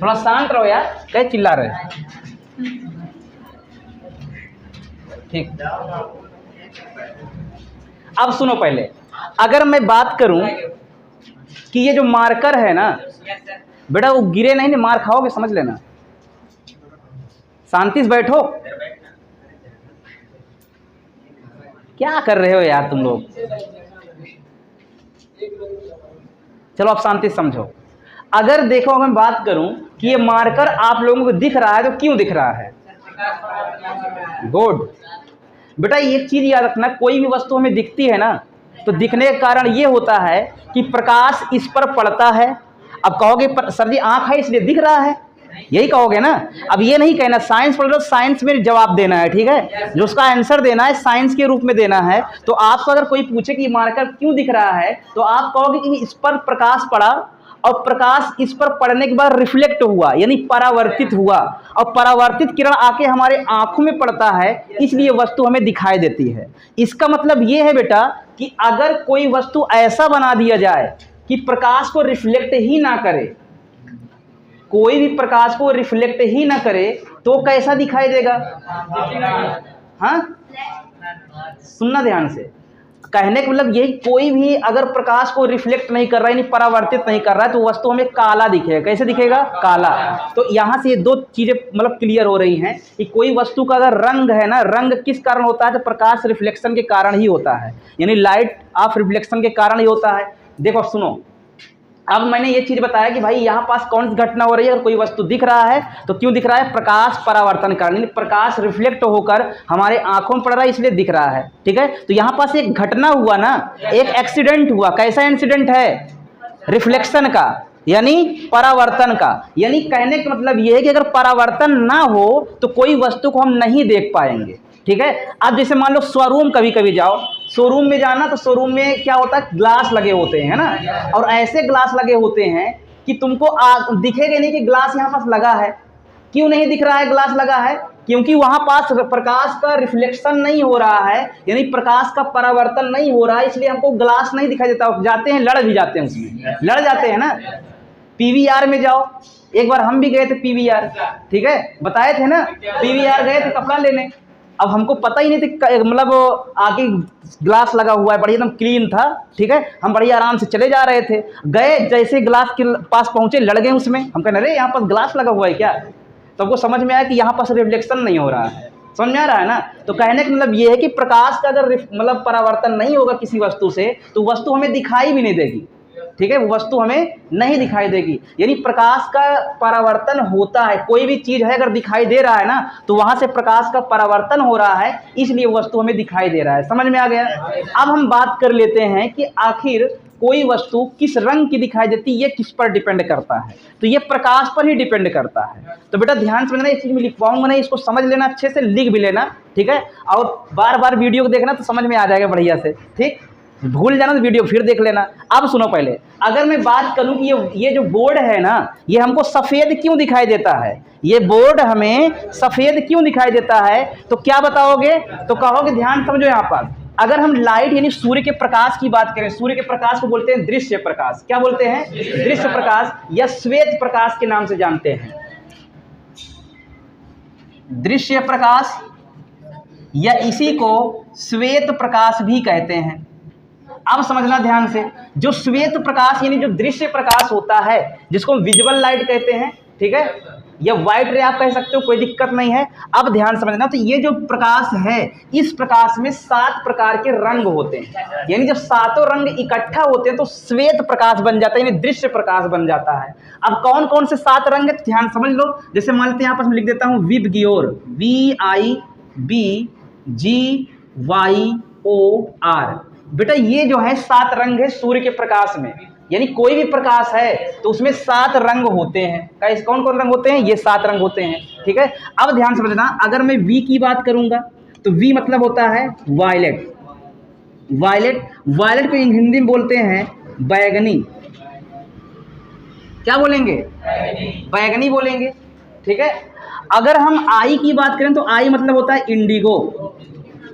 थोड़ा शांत रहो यार, क्या चिल्ला रहे? ठीक, अब सुनो। पहले अगर मैं बात करूं कि ये जो मार्कर है ना बेटा, वो गिरे नहीं ना, मार खाओगे, समझ लेना। शांति से बैठो। क्या कर रहे हो यार तुम लोग? चलो आप शांति से समझो। अगर देखो मैं बात करूं कि ये मार्कर आप लोगों को दिख रहा है तो क्यों दिख रहा है? गुड बेटा, एक चीज याद रखना, कोई भी वस्तु हमें दिखती है ना तो दिखने का कारण ये होता है कि प्रकाश इस पर पड़ता है। अब कहोगे सर जी आँख है इसलिए दिख रहा है, यही कहोगे ना। अब ये नहीं कहना, साइंस पढ़ लो, साइंस में जवाब देना है, ठीक है। जो उसका आंसर देना है साइंस के रूप में देना है। तो आपको अगर कोई पूछे कि मार्कर क्यों दिख रहा है तो आप कहोगे कि इस पर प्रकाश पड़ा और प्रकाश इस पर पड़ने के बाद रिफ्लेक्ट हुआ, यानी परावर्तित हुआ, और परावर्तित किरण आके हमारे आंखों में पड़ता है, इसलिए वस्तु हमें दिखाई देती है। इसका मतलब ये है बेटा कि अगर कोई वस्तु ऐसा बना दिया जाए कि प्रकाश को रिफ्लेक्ट ही ना करे, कोई भी प्रकाश को रिफ्लेक्ट ही ना करे, तो कैसा दिखाई देगा? हाँ, सुनना ध्यान से। कहने का मतलब यही, कोई भी अगर प्रकाश को रिफ्लेक्ट नहीं कर रहा है, यानी परावर्तित नहीं कर रहा है, तो वस्तु हमें काला दिखेगा। कैसे दिखेगा? काला। तो यहाँ से ये दो चीजें मतलब क्लियर हो रही हैं कि कोई वस्तु का अगर रंग है ना, रंग किस कारण होता है? तो प्रकाश रिफ्लेक्शन के कारण ही होता है, यानी लाइट ऑफ रिफ्लेक्शन के कारण ही होता है। देखो सुनो, अब मैंने ये चीज़ बताया कि भाई यहाँ पास कौन सी घटना हो रही है, अगर कोई वस्तु दिख रहा है तो क्यों दिख रहा है, प्रकाश परावर्तन कारण, प्रकाश रिफ्लेक्ट होकर हमारे आंखों में पड़ रहा है इसलिए दिख रहा है। ठीक है, तो यहाँ पास एक घटना हुआ ना, एक एक्सीडेंट हुआ। कैसा इंसिडेंट है, रिफ्लेक्शन का यानी परावर्तन का। यानी कहने का मतलब ये है कि अगर परावर्तन ना हो तो कोई वस्तु को हम नहीं देख पाएंगे। ठीक है, अब जैसे मान लो शोरूम कभी कभी जाओ, शोरूम में जाना तो शोरूम में क्या होता है, ग्लास लगे होते हैं ना, और ऐसे ग्लास लगे होते हैं कि तुमको दिखेगा नहीं कि ग्लास यहाँ पास लगा है। क्यों नहीं दिख रहा है ग्लास लगा है, क्योंकि वहां पास प्रकाश का रिफ्लेक्शन नहीं हो रहा है, यानी प्रकाश का परावर्तन नहीं हो रहा है, इसलिए हमको ग्लास नहीं दिखाई देता। जाते हैं लड़ भी जाते हैं, उसमें लड़ जाते हैं ना। पीवीआर में जाओ, एक बार हम भी गए थे पीवीआर, ठीक है, बताए थे ना, पीवीआर गए थे कपड़ा लेने। अब हमको पता ही नहीं था, मतलब आगे ग्लास लगा हुआ है, बढ़िया एकदम क्लीन था। ठीक है, हम बढ़िया आराम से चले जा रहे थे, गए जैसे ग्लास के पास पहुंचे लड़ गए उसमें। हम कहने अरे यहाँ पास ग्लास लगा हुआ है क्या, तो हमको समझ में आया कि यहाँ पास रिफ्लेक्शन नहीं हो रहा है। समझ में आ रहा है ना। तो कहने का मतलब ये है कि प्रकाश का अगर मतलब परावर्तन नहीं होगा किसी वस्तु से तो वस्तु हमें दिखाई भी नहीं देगी। ठीक है, वो वस्तु हमें नहीं दिखाई देगी। यानी प्रकाश का परावर्तन होता है, कोई भी चीज है अगर दिखाई दे रहा है ना तो वहां से प्रकाश का परावर्तन हो रहा है, इसलिए वस्तु हमें दिखाई दे रहा है। समझ में आ गया। अब हम बात कर लेते हैं कि आखिर कोई वस्तु किस रंग की दिखाई देती है, ये किस पर डिपेंड करता है, तो ये प्रकाश पर ही डिपेंड करता है। तो बेटा ध्यान से समझना, ये चीज मैं लिखवाऊंगा नहीं, इसको समझ लेना, अच्छे से लिख भी लेना। ठीक है, और बार बार वीडियो को देखना तो समझ में आ जाएगा बढ़िया से। ठीक, भूल जाना तो वीडियो फिर देख लेना। अब सुनो, पहले अगर मैं बात करूं कि ये जो बोर्ड है ना, ये हमको सफेद क्यों दिखाई देता है, ये बोर्ड हमें सफेद क्यों दिखाई देता है, तो क्या बताओगे, तो कहोगे ध्यान समझो यहाँ पर, अगर हम लाइट यानी सूर्य के प्रकाश की बात करें, सूर्य के प्रकाश को बोलते हैं दृश्य प्रकाश। क्या बोलते हैं, दृश्य प्रकाश या श्वेत प्रकाश के नाम से जानते हैं। दृश्य प्रकाश या इसी को श्वेत प्रकाश भी कहते हैं। अब समझना ध्यान से, जो श्वेत प्रकाश यानी जो दृश्य प्रकाश होता है, जिसको विजुअल लाइट कहते हैं, ठीक है, या व्हाइट रे आप कह सकते हो, कोई दिक्कत नहीं है। अब ध्यान समझना, तो ये जो प्रकाश है, इस प्रकाश में 7 प्रकार के रंग होते हैं। यानी जब 7 रंग इकट्ठा होते हैं तो श्वेत प्रकाश बन जाता है, यानी दृश्य प्रकाश बन जाता है। अब कौन कौन से 7 रंग है, ध्यान समझ लो। जैसे मान लेते हैं यहाँ पर मैं लिख देता हूँ विबग्योर, VIBGYOR। बेटा ये जो है 7 रंग है सूर्य के प्रकाश में, यानी कोई भी प्रकाश है तो उसमें 7 रंग होते हैं। कौन कौन रंग होते हैं, ये 7 रंग होते हैं। ठीक है, अब ध्यान समझना, अगर मैं V की बात करूंगा तो V मतलब होता है वायलेट। वायलेट को हिंदी में बोलते हैं बैगनी। क्या बोलेंगे, बैगनी बोलेंगे। ठीक है, अगर हम I की बात करें तो I मतलब होता है इंडिगो।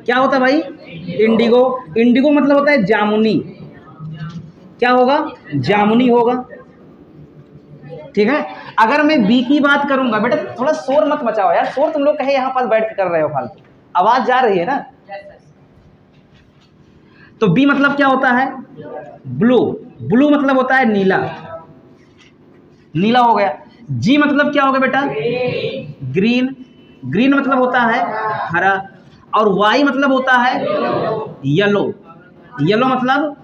क्या होता है भाई, इंडिगो मतलब होता है जामुनी। क्या होगा, जामुनी होगा। ठीक है, अगर मैं बी की बात करूंगा, बेटा थोड़ा शोर मत मचाओ यार, शोर तुम लोग कहे यहाँ पास बैठ कर रहे हो फालतू, आवाज जा रही है ना। तो बी मतलब क्या होता है, ब्लू मतलब होता है नीला हो गया। जी मतलब क्या होगा बेटा, ग्रीन मतलब होता है हरा। और वाई मतलब होता है येलो मतलब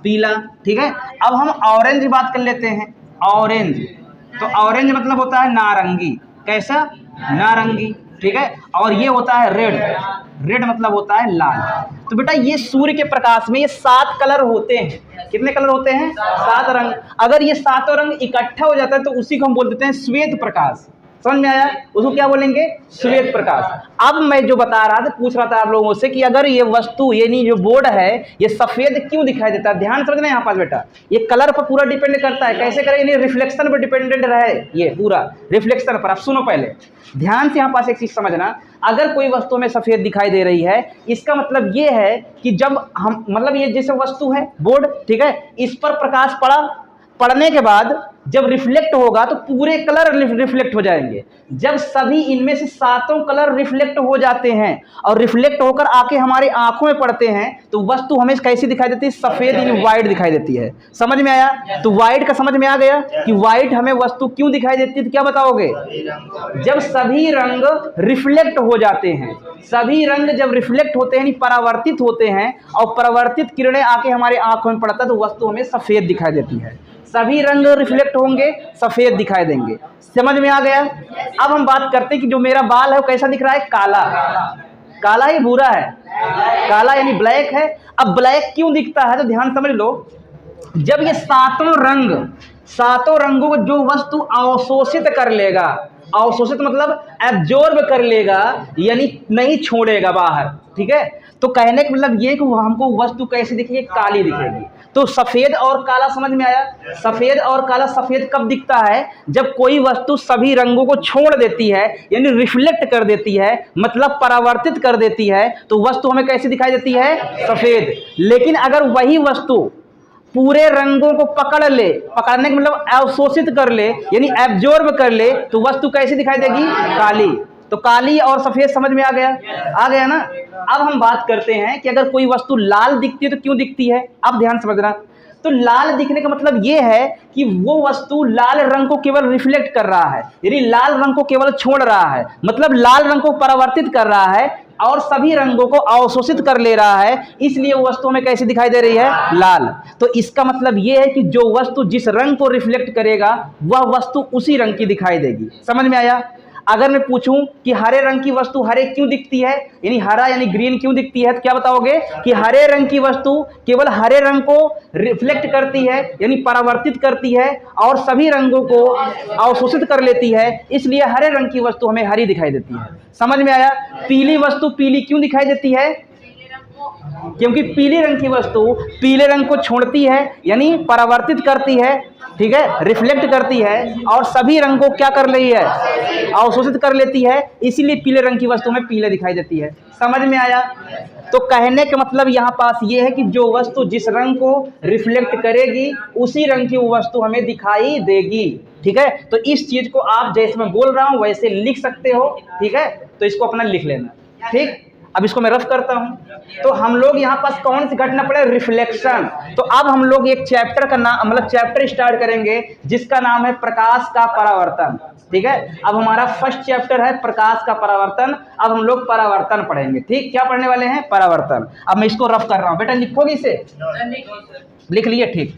पीला। ठीक है, अब हम ऑरेंज बात कर लेते हैं। ऑरेंज, तो ऑरेंज मतलब होता है नारंगी। कैसा, नारंगी। ठीक है, और ये होता है रेड मतलब होता है लाल। तो बेटा ये सूर्य के प्रकाश में ये 7 कलर होते हैं। कितने कलर होते हैं, 7 रंग। अगर ये 7 रंग इकट्ठा हो जाता है तो उसी को हम बोल देते हैं श्वेत प्रकाश। समझ में आया, उसको क्या बोलेंगे, श्वेत प्रकाश। अब मैं जो बता रहा था, पूछ रहा था आप लोगों से कि अगर ये वस्तु यानी जो बोर्ड है ये सफेद क्यों दिखाई देता है। ध्यान समझना यहाँ पास बेटा, ये कलर पर पूरा डिपेंड करता है। कैसे करें, रिफ्लेक्शन पर डिपेंडेंट रहे, ये पूरा रिफ्लेक्शन पर। आप सुनो पहले ध्यान से, यहाँ पास एक चीज समझना, अगर कोई वस्तु में सफेद दिखाई दे रही है, इसका मतलब ये है कि जब हम मतलब ये जैसे वस्तु है बोर्ड, ठीक है, इस पर प्रकाश पड़ने के बाद जब रिफ्लेक्ट होगा तो पूरे कलर रिफ्लेक्ट हो जाएंगे। जब सभी इनमें से 7 कलर रिफ्लेक्ट हो जाते हैं और रिफ्लेक्ट होकर आके हमारे आंखों में पड़ते हैं तो वस्तु हमें कैसी दिखाई देती है, सफेद यानी वाइट दिखाई देती है। समझ में आया, तो वाइट का समझ में आ गया कि वाइट हमें वस्तु क्यों दिखाई देती है, तो क्या बताओगे, जब सभी रंग रिफ्लेक्ट हो जाते हैं। सभी रंग जब रिफ्लेक्ट होते हैं यानी परावर्तित होते हैं और परावर्तित किरणें आके हमारे आंखों में पड़ता है तो वस्तु हमें सफेद दिखाई देती है। सभी रंग रिफ्लेक्ट होंगे, सफेद दिखाई देंगे। समझ में आ गया? अब हम बात करते हैं कि जो मेरा बाल है वो कैसा दिख रहा है, काला। काला ही भूरा है, काला यानी ब्लैक है। अब ब्लैक क्यों दिखता है तो ध्यान समझ लो, जब ये सातों रंगों को जो वस्तु अवशोषित कर लेगा, अवशोषित मतलब एब्जॉर्ब कर लेगा, यानी नहीं छोड़ेगा बाहर, ठीक है। तो कहने का मतलब ये कि हमको वस्तु कैसी दिखेगी, काली दिखेगी। तो सफेद और काला समझ में आया? सफेद और काला, सफेद कब दिखता है, जब कोई वस्तु सभी रंगों को छोड़ देती है, यानी रिफ्लेक्ट कर देती है, मतलब परावर्तित कर देती है, तो वस्तु हमें कैसी दिखाई देती है, सफेद। लेकिन अगर वही वस्तु पूरे रंगों को पकड़ ले, पकड़ने का मतलब अवशोषित कर ले, यानी एब्जॉर्ब कर ले, तो वस्तु कैसी दिखाई देगी, काली। तो काली और सफेद समझ में आ गया? आ गया ना। अब हम बात करते हैं कि अगर कोई वस्तु लाल दिखती है तो क्यों दिखती है। अब ध्यान समझना, तो लाल दिखने का मतलब यह है कि वो वस्तु लाल रंग को केवल रिफ्लेक्ट कर रहा है, यानी लाल रंग को केवल छोड़ रहा है, मतलब लाल रंग को परावर्तित कर रहा है और सभी रंगों को अवशोषित कर ले रहा है, इसलिए वो वस्तु हमें कैसी दिखाई दे रही है, लाल। तो इसका मतलब यह है कि जो वस्तु जिस रंग को रिफ्लेक्ट करेगा वह वस्तु उसी रंग की दिखाई देगी। समझ में आया? अगर मैं पूछूं कि हरे रंग की वस्तु हरे क्यों दिखती है, यानी हरा यानी ग्रीन क्यों दिखती है, तो क्या बताओगे कि हरे रंग की वस्तु केवल हरे रंग को रिफ्लेक्ट करती है, यानी परावर्तित करती है और सभी रंगों को अवशोषित कर लेती है, इसलिए हरे रंग की वस्तु हमें हरी दिखाई देती है। समझ में आया? पीली वस्तु पीली क्यों दिखाई देती है, क्योंकि पीले रंग की वस्तु पीले रंग को छोड़ती है, यानी परावर्तित करती है, ठीक है, रिफ्लेक्ट करती है और सभी रंग को क्या कर रही है, अवशोषित कर लेती है, इसीलिए पीले रंग की वस्तु में पीले दिखाई देती है। समझ में आया? तो कहने का मतलब यहाँ पास ये है कि जो वस्तु जिस रंग को रिफ्लेक्ट करेगी उसी रंग की वो वस्तु हमें दिखाई देगी, ठीक है। तो इस चीज को आप जैसे मैं बोल रहा हूँ वैसे लिख सकते हो, ठीक है। तो इसको अपना लिख लेना, ठीक। अब इसको मैं रफ करता हूं। तो हम लोग यहाँ पास कौन सी घटना पढ़े, रिफ्लेक्शन। तो अब हम लोग एक चैप्टर का नाम मतलब चैप्टर स्टार्ट करेंगे जिसका नाम है प्रकाश का परावर्तन, ठीक है। अब हमारा फर्स्ट चैप्टर है प्रकाश का परावर्तन। अब हम लोग परावर्तन पढ़ेंगे, ठीक। क्या पढ़ने वाले हैं, परावर्तन। अब मैं इसको रफ कर रहा हूं, बेटा लिखोगे इसे, लिख लिए, ठीक।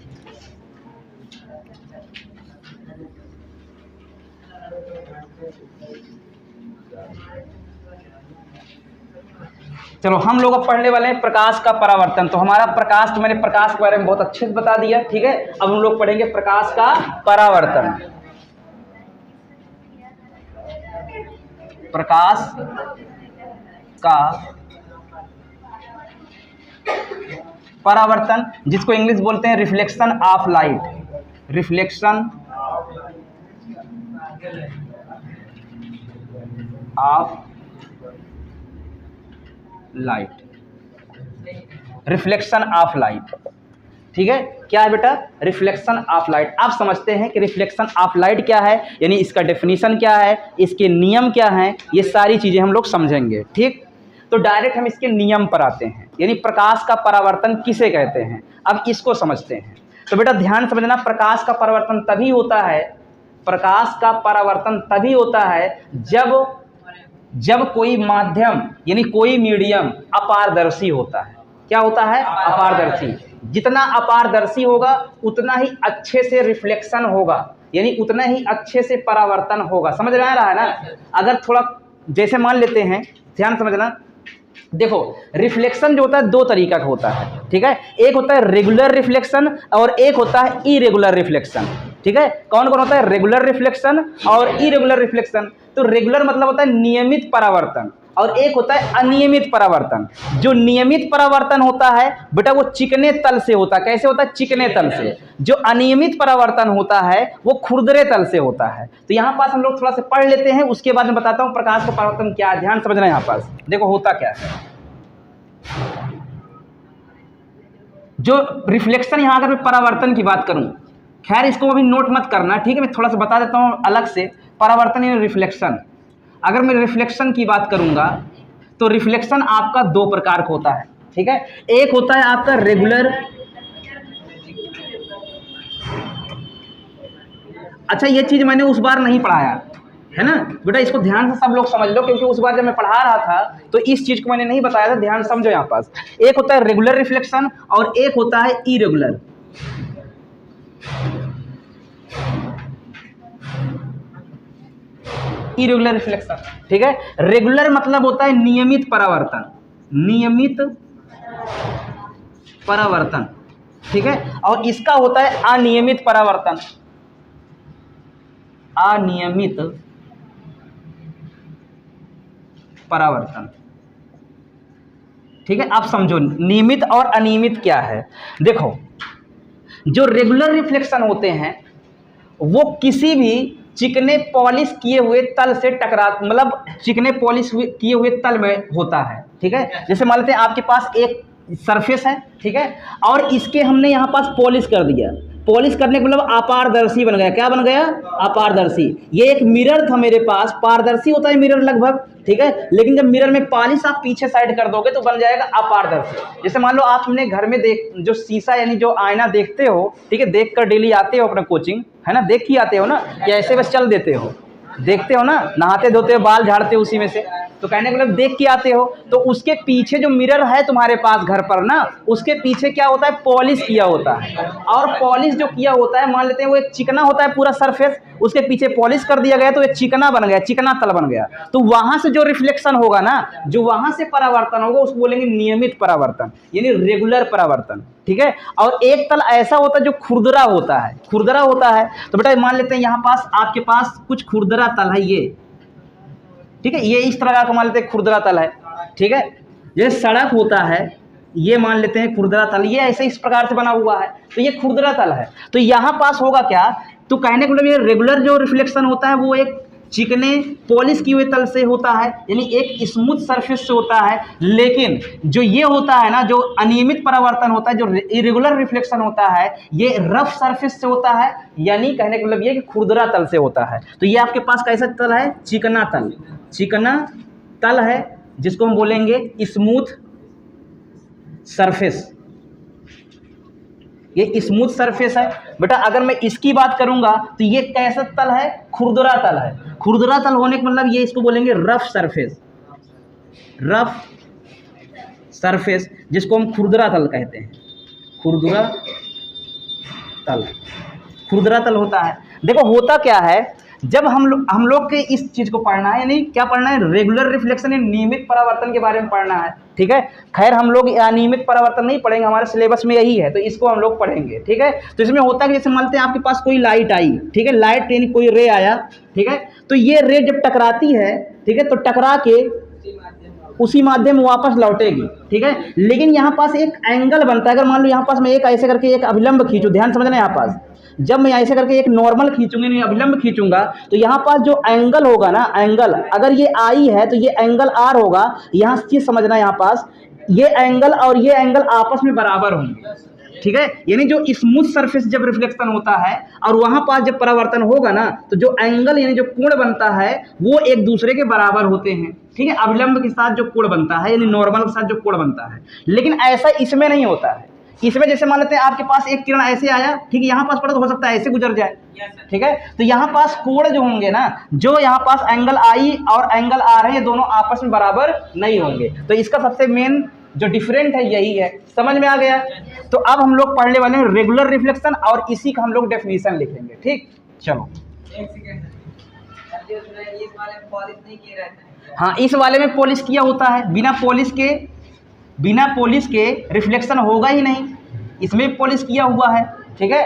चलो हम लोग अब पढ़ने वाले हैं प्रकाश का परावर्तन। तो हमारा प्रकाश, तो मैंने प्रकाश के बारे में बहुत अच्छे से बता दिया, ठीक है। अब हम लोग पढ़ेंगे प्रकाश का परावर्तन। प्रकाश का परावर्तन, जिसको इंग्लिश बोलते हैं reflection of light, reflection of light, reflection of light, ठीक है। क्या है बेटा, रिफ्लेक्शन ऑफ लाइट। आप समझते हैं कि रिफ्लेक्शन ऑफ लाइट क्या है, यानी इसका डेफिनेशन क्या है, इसके नियम क्या हैं, ये सारी चीजें हम लोग समझेंगे, ठीक। तो डायरेक्ट हम इसके नियम पर आते हैं, यानी प्रकाश का परावर्तन किसे कहते हैं, अब इसको समझते हैं। तो बेटा ध्यान समझना, प्रकाश का परावर्तन तभी होता है, प्रकाश का परावर्तन तभी होता है जब कोई माध्यम यानी कोई मीडियम अपारदर्शी होता है। क्या होता है, अपारदर्शी। जितना अपारदर्शी होगा उतना ही अच्छे से रिफ्लेक्शन होगा, यानी उतना ही अच्छे से परावर्तन होगा। समझ में आ रहा है ना। अगर थोड़ा जैसे मान लेते हैं, ध्यान समझना, देखो रिफ्लेक्शन जो होता है दो तरीका का होता है, ठीक है। एक होता है रेगुलर रिफ्लेक्शन और एक होता है इरेगुलर रिफ्लेक्शन, ठीक है। कौन कौन होता है, रेगुलर रिफ्लेक्शन और इरेगुलर रिफ्लेक्शन। तो रेगुलर मतलब होता है नियमित परावर्तन और एक होता है अनियमित परावर्तन। जो नियमित परावर्तन होता है बेटा वो चिकने तल से होता है। कैसे होता है, चिकने तल से। जो अनियमित परावर्तन होता है वो खुरदरे तल से होता है। तो यहाँ पास हम लोग थोड़ा सा पढ़ लेते हैं, उसके बाद मैं बताता हूँ प्रकाश का परावर्तन क्या है। ध्यान समझना, यहाँ पास देखो होता क्या है। जो रिफ्लेक्शन, यहाँ अगर मैं परावर्तन की बात करूँ, खैर इसको अभी नोट मत करना, ठीक है। मैं थोड़ा सा बता देता हूँ अलग से। परावर्तन यानी रिफ्लेक्शन। अगर मैं रिफ्लेक्शन की बात करूंगा तो रिफ्लेक्शन आपका दो प्रकार का होता है, ठीक है। एक होता है आपका रेगुलर, अच्छा ये चीज मैंने उस बार नहीं पढ़ाया है ना बेटा, इसको ध्यान से सब लोग समझ लो, क्योंकि उस बार जब मैं पढ़ा रहा था तो इस चीज को मैंने नहीं बताया था। ध्यान समझो यहाँ पास। एक होता है रेगुलर रिफ्लेक्शन और एक होता है इरेगुलर। इरेगुलर रिफ्लेक्शन, ठीक है। रेगुलर मतलब होता है नियमित परावर्तन, नियमित परावर्तन, ठीक है। और इसका होता है अनियमित परावर्तन, अनियमित परावर्तन, ठीक है। आप समझो नियमित और अनियमित क्या है। देखो जो रेगुलर रिफ्लेक्शन होते हैं वो किसी भी चिकने पॉलिश किए हुए तल से टकरा, मतलब चिकने पॉलिश किए हुए तल में होता है, ठीक है। जैसे मान लेते हैं आपके पास एक सरफेस है, ठीक है, और इसके हमने यहाँ पास पॉलिश कर दिया। पॉलिश करने का मतलब अपारदर्शी बन गया। क्या बन गया? अपारदर्शी। ये एक मिरर था मेरे पास, पारदर्शी होता है मिरर लगभग, ठीक है, लेकिन जब मिरर में पॉलिश आप पीछे साइड कर दोगे तो बन जाएगा अपारदर्शी। जैसे मान लो आप अपने घर में जो शीशा यानी जो आईना देखते हो, ठीक है, देख कर डेली आते हो अपना कोचिंग, है ना, देख ही आते हो ना, या ऐसे बस चल देते हो, देखते हो ना, नहाते धोते हो, बाल झाड़ते हो उसी में से, तो कहने का मतलब देख के आते हो। तो उसके पीछे जो मिरर है तुम्हारे पास घर पर ना, उसके पीछे क्या होता है? पॉलिश किया होता है। और पॉलिश जो किया होता है, मान लेते हैं वो एक चिकना होता है पूरा सरफेस, उसके पीछे पॉलिश कर दिया गया तो एक चिकना बन गया, चिकना तल बन गया। तो वहां से जो रिफ्लेक्शन होगा ना, जो वहां से परावर्तन होगा उसको बोलेंगे नियमित परावर्तन, यानी रेगुलर परावर्तन, ठीक है। और एक तल ऐसा होता है जो खुरदरा होता है, खुरदरा होता है। तो बेटा मान लेते हैं यहाँ पास आपके पास कुछ खुरदरा तल है, ये ठीक है, ये इस तरह का मान लेते हैं खुरदरा तल है, ठीक है। जैसे सड़क होता है, ये मान लेते हैं खुरदरा तल, ये ऐसे इस प्रकार से बना हुआ है, तो ये खुरदरा तल है। तो यहाँ पास होगा क्या? तो कहने को मतलब ये रेगुलर जो रिफ्लेक्शन होता है वो एक चिकने पॉलिश किए हुए तल से होता है, यानी एक स्मूथ सरफेस से होता है। लेकिन जो ये होता है ना, जो अनियमित परावर्तन होता है, जो इरेगुलर रिफ्लेक्शन होता है, ये रफ सरफेस से होता है, यानी कहने का मतलब ये कि खुरदरा तल से होता है। तो ये आपके पास कैसा तल है? चिकना तल, चिकना तल है, जिसको हम बोलेंगे स्मूथ सरफेस। ये स्मूथ सरफेस है बेटा। अगर मैं इसकी बात करूंगा तो ये कैसा तल है? खुरदरा तल है। खुरदरा तल होने का मतलब ये इसको बोलेंगे रफ सरफेस, रफ सरफेस, जिसको हम खुरदरा तल कहते हैं, खुरदरा तल, खुरदरा तल होता है। देखो होता क्या है, जब हम लोग के इस चीज को पढ़ना है, यानी क्या पढ़ना है? रेगुलर रिफ्लेक्शन यानी नियमित परावर्तन के बारे में पढ़ना है, ठीक है। खैर हम लोग अनियमित परावर्तन नहीं पढ़ेंगे, हमारे सिलेबस में यही है, तो इसको हम लोग पढ़ेंगे, ठीक है। तो इसमें होता है कि जैसे मानते हैं आपके पास कोई लाइट आई, ठीक है, लाइट यानी कोई रे आया, ठीक है, तो ये रे जब टकराती है, ठीक है, तो टकरा के उसी माध्यम में वापस लौटेगी, ठीक है। लेकिन यहाँ पास एक एंगल बनता है। अगर मान लो यहाँ पास मैं एक ऐसे करके एक अभिलंब खींचूं, ध्यान समझना, यहाँ पास जब मैं ऐसे करके एक नॉर्मल खींचूंगा, नहीं अभिलंब खींचूंगा, तो यहाँ पास जो एंगल होगा ना, एंगल अगर ये आई है तो ये एंगल आर होगा। यहाँ चीज समझना, यहाँ पास ये एंगल और ये एंगल आपस में बराबर होंगे, ठीक है। यानी जो स्मूथ सरफेस जब रिफ्लेक्शन होता है और वहां पास जब परावर्तन होगा ना, तो जो एंगल यानी जो कोण बनता है वो एक दूसरे के बराबर होते हैं, ठीक है। अभिलंब के साथ जो कोण बनता है यानी नॉर्मल के साथ जो कोण बनता है। लेकिन ऐसा इसमें नहीं होता है। इसमें जैसे मान लेते हैं आपके पास एक किरण ऐसे आया, ठीक है, यहाँ पास पड़ा तो हो सकता है ऐसे गुजर जाए, ठीक है। तो यहाँ पास कोण जो होंगे ना, जो यहाँ पास एंगल आई और एंगल आर है, ये दोनों आपस में बराबर नहीं होंगे। तो इसका सबसे मेन जो डिफरेंट है यही है। समझ में आ गया? तो अब हम लोग पढ़ने वाले हैं रेगुलर रिफ्लेक्शन और इसी का हम लोग डेफिनेशन लिखेंगे, ठीक। चलो हाँ, इस वाले में पॉलिश किया होता है, बिना पॉलिश के रिफ्लेक्शन होगा ही नहीं। इसमें पॉलिश किया हुआ है, ठीक है।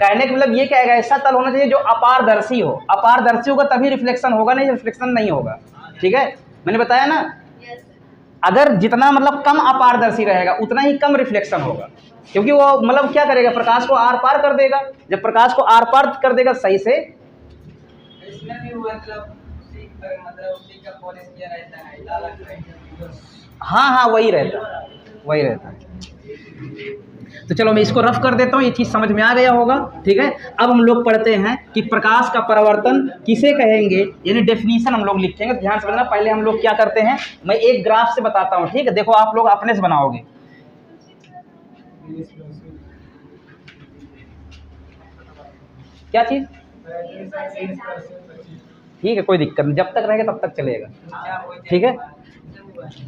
कहने का मतलब ये कहेगा ऐसा तल होना चाहिए जो अपारदर्शी हो, अपारदर्शी होगा तभी रिफ्लेक्शन होगा, नहीं रिफ्लेक्शन नहीं होगा, ठीक है। मैंने बताया ना, अगर जितना मतलब कम अपारदर्शी रहेगा उतना ही कम रिफ्लेक्शन होगा, क्योंकि वो मतलब क्या करेगा? प्रकाश को आर पार कर देगा। जब प्रकाश को आर पार कर देगा सही से, इसमें भी मतलब उसी का पॉलिश किया रहता है। हाँ वही रहता है। तो चलो मैं इसको रफ कर देता हूँ, ये चीज़ समझ में आ गया होगा, ठीक है। अब हम लोग पढ़ते हैं कि प्रकाश का परावर्तन किसे कहेंगे, यानी डेफिनेशन हम लोग लिखेंगे। ध्यान समझना, पहले हम लोग क्या करते हैं, मैं एक ग्राफ से बताता हूँ, ठीक है। देखो आप लोग अपने से बनाओगे। क्या चीज़? ठीक है, कोई दिक्कत नहीं, जब तक रहेगा तब तक चलेगा, ठीक है।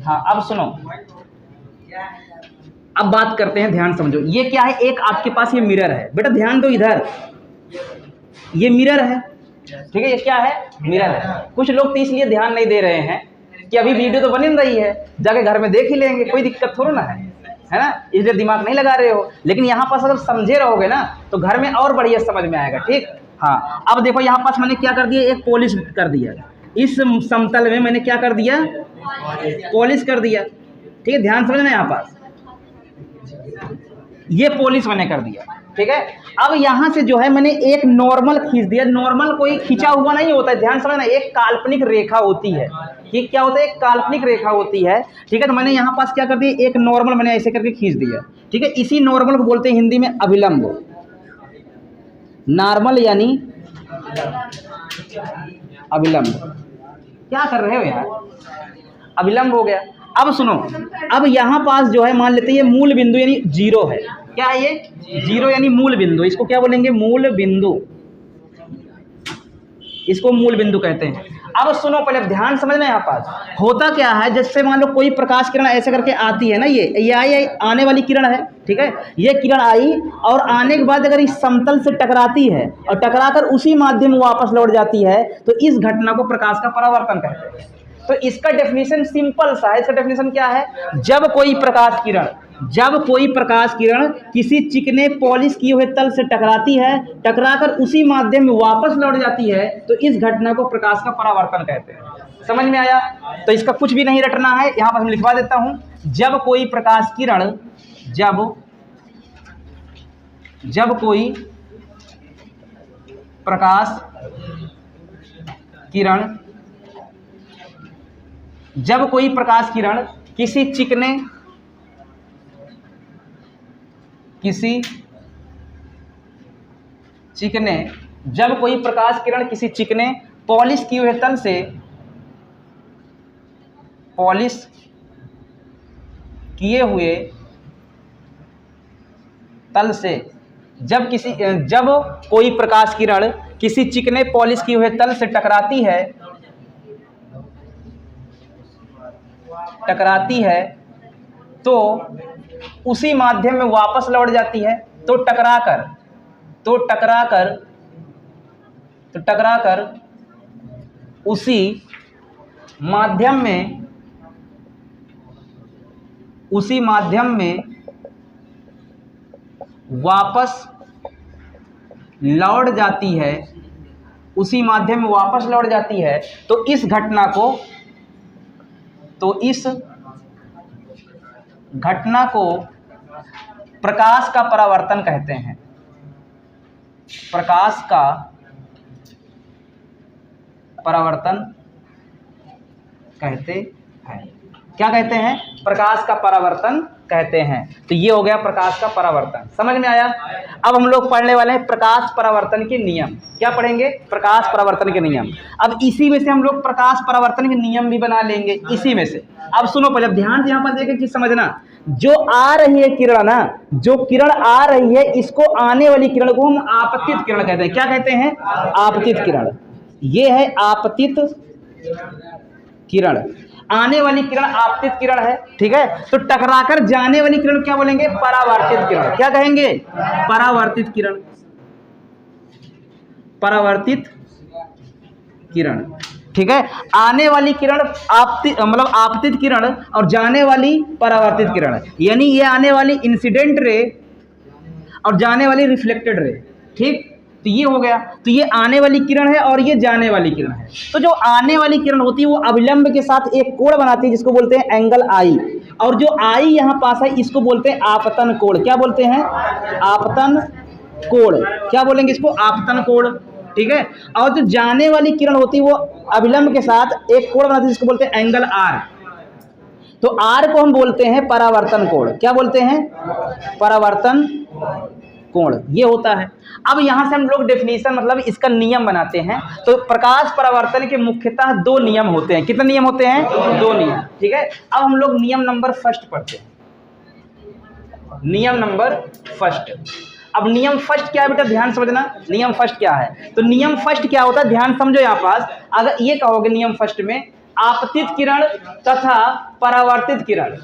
हाँ अब सुनो, अब बात करते हैं, ध्यान समझो। ये क्या है? एक आपके पास ये मिरर है बेटा, ध्यान दो इधर, ये मिरर है, ठीक है, ये क्या है, मिरर है। कुछ लोग तो इसलिए ध्यान नहीं दे रहे हैं कि अभी वीडियो तो बन रही है, जाके घर में देख ही लेंगे, कोई दिक्कत थोड़ा ना है ना, इसलिए दिमाग नहीं लगा रहे हो। लेकिन यहाँ पास अगर समझे रहोगे ना तो घर में और बढ़िया समझ में आएगा। ठीक, हाँ। अब देखो यहाँ पास मैंने क्या कर दिया, एक पॉलिश कर दिया, इस समतल में मैंने क्या कर दिया, पॉलिश कर दिया। ठीक है, ध्यान समझना, यहाँ पास ये पॉलिश मैंने कर दिया। ठीक है, अब यहाँ से जो है मैंने एक नॉर्मल खींच दिया। नॉर्मल कोई खींचा हुआ नहीं होता है, ध्यान समझना, एक काल्पनिक रेखा होती है। ठीक, क्या होता है, एक काल्पनिक रेखा होती है। ठीक है, तो मैंने यहाँ पास क्या कर दिया, एक नॉर्मल मैंने ऐसे करके खींच दिया। ठीक है, इसी नॉर्मल को बोलते हैं हिंदी में अभिलंब। नॉर्मल यानी अभिलंब। क्या कर रहे हो यार, अभिलंब हो गया। अब सुनो, अब यहाँ पास जो है मान लेते हैं ये मूल बिंदु यानी जीरो है। क्या है ये, जीरो यानी मूल बिंदु। इसको क्या बोलेंगे, मूल बिंदु, इसको मूल बिंदु कहते हैं। अब सुनो, पहले ध्यान समझना, यहाँ पास होता क्या है, जैसे मान लो कोई प्रकाश किरण ऐसे करके आती है ना, ये आने वाली किरण है। ठीक है, ये किरण आई और आने के बाद अगर इस समतल से टकराती है और टकराकर उसी माध्यम में वापस लौट जाती है, तो इस घटना को प्रकाश का परावर्तन कहते हैं। तो इसका डेफिनेशन सिंपल सा है। इसका डेफिनेशन क्या है, जब कोई प्रकाश किरण किसी चिकने पॉलिश किए हुए तल से टकराती है, टकराकर उसी माध्यम में वापस लौट जाती है, तो इस घटना को प्रकाश का परावर्तन कहते हैं। समझ में आया? तो इसका कुछ भी नहीं रटना है, यहाँ पर हम लिखवा देता हूं, जब कोई प्रकाश किरण जब कोई प्रकाश किरण किसी चिकने पॉलिश किए हुए तल से जब कोई प्रकाश किरण किसी चिकने पॉलिश किए हुए तल से टकराती है तो उसी माध्यम में वापस लौट जाती है। तो टकराकर उसी माध्यम में वापस लौट जाती है, तो इस घटना को प्रकाश का परावर्तन कहते हैं। प्रकाश का परावर्तन कहते हैं। क्या कहते हैं? प्रकाश का परावर्तन कहते हैं। तो ये हो गया प्रकाश का परावर्तन। समझ में आया? अब हम लोग पढ़ने वाले हैं प्रकाश परावर्तन के नियम। क्या पढ़ेंगे? प्रकाश परावर्तन के नियम। अब इसी में से हम लोग प्रकाश परावर्तन के नियम भी बना लेंगे इसी में से। अब सुनो, पहले ध्यान से यहाँ पर एक चीज समझना, जो आ रही है किरण ना, जो किरण आ रही है, इसको आने वाली किरण को हम आपतित किरण कहते हैं। क्या कहते हैं? आपतित किरण। ये है आपतित किरण। आने वाली किरण आपतित किरण है। ठीक है, तो टकराकर जाने वाली किरण क्या बोलेंगे? परावर्तित किरण। क्या कहेंगे? परावर्तित किरण। परावर्तित किरण। ठीक है, आने वाली किरण आपतित किरण और जाने वाली परावर्तित किरण, यानी ये आने वाली इंसिडेंट रे और जाने वाली रिफ्लेक्टेड रे। ठीक, तो ये हो गया। तो ये आने वाली किरण है और ये जाने वाली किरण है। तो जो आने वाली किरण होती है वो अभिलंब के साथ एक कोण बनाती है जिसको बोलते हैं एंगल आई, और जो आई यहाँ पास है इसको बोलते हैं आपतन कोण। क्या बोलते हैं? आपतन कोण। क्या बोलेंगे इसको? आपतन कोण। ठीक है, और जो जाने वाली किरण होती है वो अभिलंब के साथ एक कोण बनाती है जिसको बोलते हैं एंगल आर। तो आर को हम बोलते हैं परावर्तन कोण। क्या बोलते हैं? परावर्तन कोण। ये होता है। अब यहां से हम लोग डेफिनेशन मतलब इसका नियम बनाते हैं। तो प्रकाश परावर्तन के मुख्यतः दो नियम होते हैं। कितने नियम होते हैं? दो नियम। ठीक है, अब हम लोग नियम नंबर फर्स्ट पढ़ते हैं। नियम नंबर फर्स्ट। अब नियम फर्स्ट क्या है बेटा? ध्यान समझना, नियम फर्स्ट क्या है। तो नियम फर्स्ट क्या होता है, ध्यान समझो। यहाँ पास अगर ये कहोगे नियम फर्स्ट में, आपतित किरण तथा परावर्तित किरण,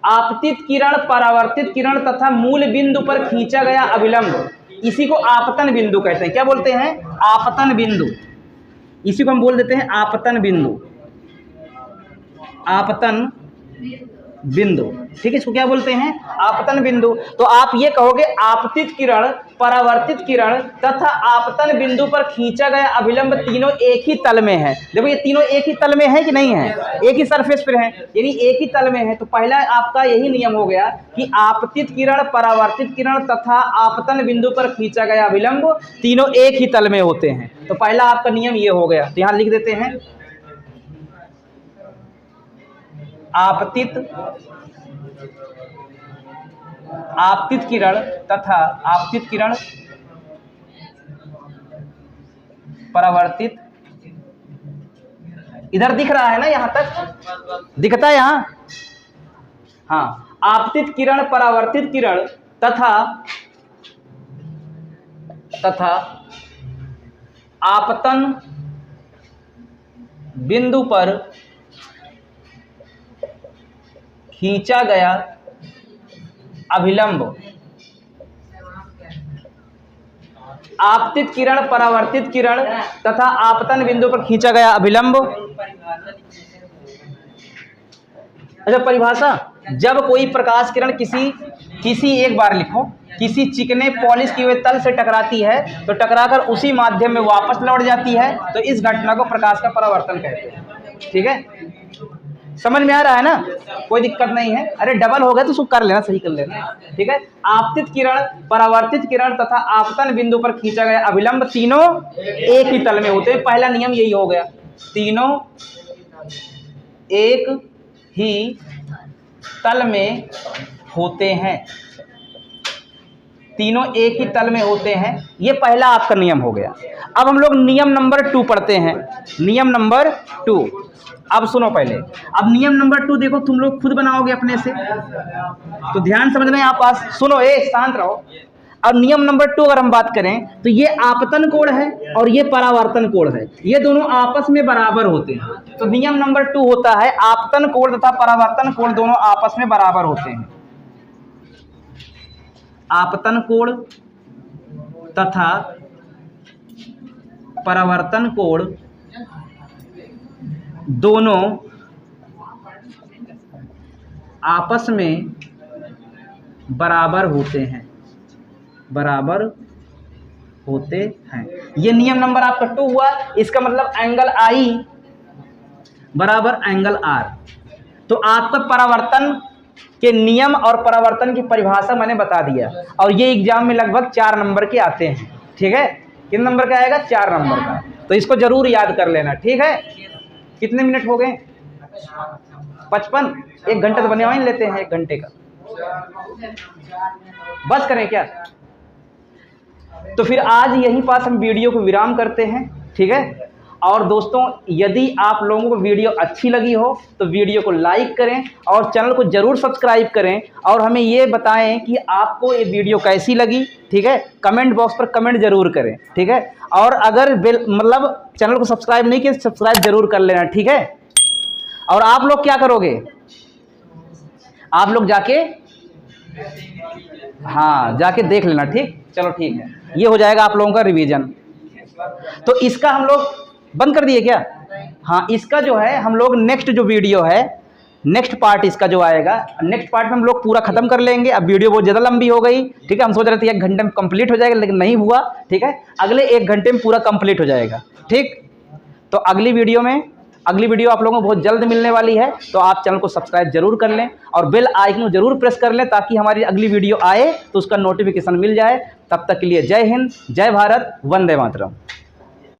आपतित किरण, परावर्तित किरण तथा मूल बिंदु पर खींचा गया अभिलंब, इसी को आपतन बिंदु कहते हैं। क्या बोलते हैं? आपतन बिंदु। इसी को हम बोल देते हैं आपतन बिंदु, आपतन बिंदु, ठीक है। इसको क्या बोलते हैं? आपतन बिंदु। तो आप ये कहोगे आपतित किरण, परावर्तित किरण तथा आपतन बिंदु पर खींचा गया अभिलंब तीनों एक ही तल में है। देखो ये तीनों एक ही तल में है कि नहीं है? एक ही सरफेस पर है, यानी एक ही तल में है। तो पहला आपका यही नियम हो गया कि आपतित किरण, परावर्तित किरण तथा आपतन बिंदु पर खींचा गया अभिलंब तीनों एक ही तल में होते हैं। तो पहला आपका नियम ये हो गया। तो यहाँ लिख देते हैं आपतित किरण तथा आपतित किरण, परावर्तित, इधर दिख रहा है ना, यहां तक दिखता है यहां, हाँ, आपतित किरण, परावर्तित किरण तथा आपतन बिंदु पर खींचा गया अभिलंब, आपतित किरण, परावर्तित किरण तथा आपतन बिंदु पर खींचा गया अभिलंब। अच्छा, परिभाषा, जब कोई प्रकाश किरण किसी एक बार लिखो, किसी चिकने पॉलिश किए हुए तल से टकराती है तो टकराकर उसी माध्यम में वापस लौट जाती है, तो इस घटना को प्रकाश का परावर्तन कहते हैं। ठीक है, समझ में आ रहा है ना? कोई दिक्कत नहीं है। अरे डबल हो गया तो उसको कर लेना, सही कर लेना। ठीक है, आपतित किरण, परावर्तित किरण तथा आपतन बिंदु पर खींचा गया अभिलंब तीनों एक ही तल में होते हैं। पहला नियम यही हो गया, तीनों एक ही तल में होते हैं, तीनों एक ही तल में होते हैं। ये पहला आपका नियम हो गया। अब हम लोग नियम नंबर 2 पढ़ते हैं। नियम नंबर 2, अब सुनो पहले। अब नियम नंबर 2 देखो, तुम लोग खुद बनाओगे अपने से, तो ध्यान समझना है आप, पास सुनो, शांत रहो। अब नियम नंबर 2 अगर हम बात करें तो ये आपतन कोण है और ये परावर्तन कोण है, ये दोनों आपस में बराबर होते हैं। तो नियम नंबर 2 होता है आपतन कोण तथा परावर्तन कोण दोनों आपस में बराबर होते हैं। आपतन कोण तथा परावर्तन कोण दोनों आपस में बराबर होते हैं, बराबर होते हैं। ये नियम नंबर आपका 2 हुआ। इसका मतलब एंगल I बराबर एंगल R। तो आपका परावर्तन के नियम और परावर्तन की परिभाषा मैंने बता दिया, और ये एग्जाम में लगभग 4 नंबर के आते हैं। ठीक है, कितने नंबर का आएगा? 4 नंबर का। तो इसको जरूर याद कर लेना। ठीक है, कितने मिनट हो गए? 55। 1 घंटा तो बने लेते हैं, 1 घंटे का बस करें क्या? तो फिर आज यहीं पास हम वीडियो को विराम करते हैं। ठीक है, और दोस्तों यदि आप लोगों को वीडियो अच्छी लगी हो तो वीडियो को लाइक करें और चैनल को ज़रूर सब्सक्राइब करें, और हमें ये बताएं कि आपको ये वीडियो कैसी लगी। ठीक है, कमेंट बॉक्स पर कमेंट ज़रूर करें। ठीक है, और अगर मतलब चैनल को सब्सक्राइब नहीं किया, सब्सक्राइब ज़रूर कर लेना। ठीक है, और आप लोग क्या करोगे? आप लोग जाके जाके देख लेना। ठीक, चलो ठीक है, ये हो जाएगा आप लोगों का रिवीजन। तो इसका हम लोग बंद कर दिए क्या? हाँ, इसका जो है हम लोग नेक्स्ट जो वीडियो है, नेक्स्ट पार्ट इसका जो आएगा, नेक्स्ट पार्ट में हम लोग पूरा खत्म कर लेंगे। अब वीडियो बहुत ज़्यादा लंबी हो गई। ठीक है, हम सोच रहे थे 1 घंटे में कंप्लीट हो जाएगा, लेकिन नहीं हुआ। ठीक है, अगले 1 घंटे में पूरा कंप्लीट हो जाएगा। ठीक, तो अगली वीडियो आप लोगों को बहुत जल्द मिलने वाली है। तो आप चैनल को सब्सक्राइब जरूर कर लें और बेल आइकन को जरूर प्रेस कर लें, ताकि हमारी अगली वीडियो आए तो उसका नोटिफिकेशन मिल जाए। तब तक के लिए जय हिंद, जय भारत, वंदे मातरम।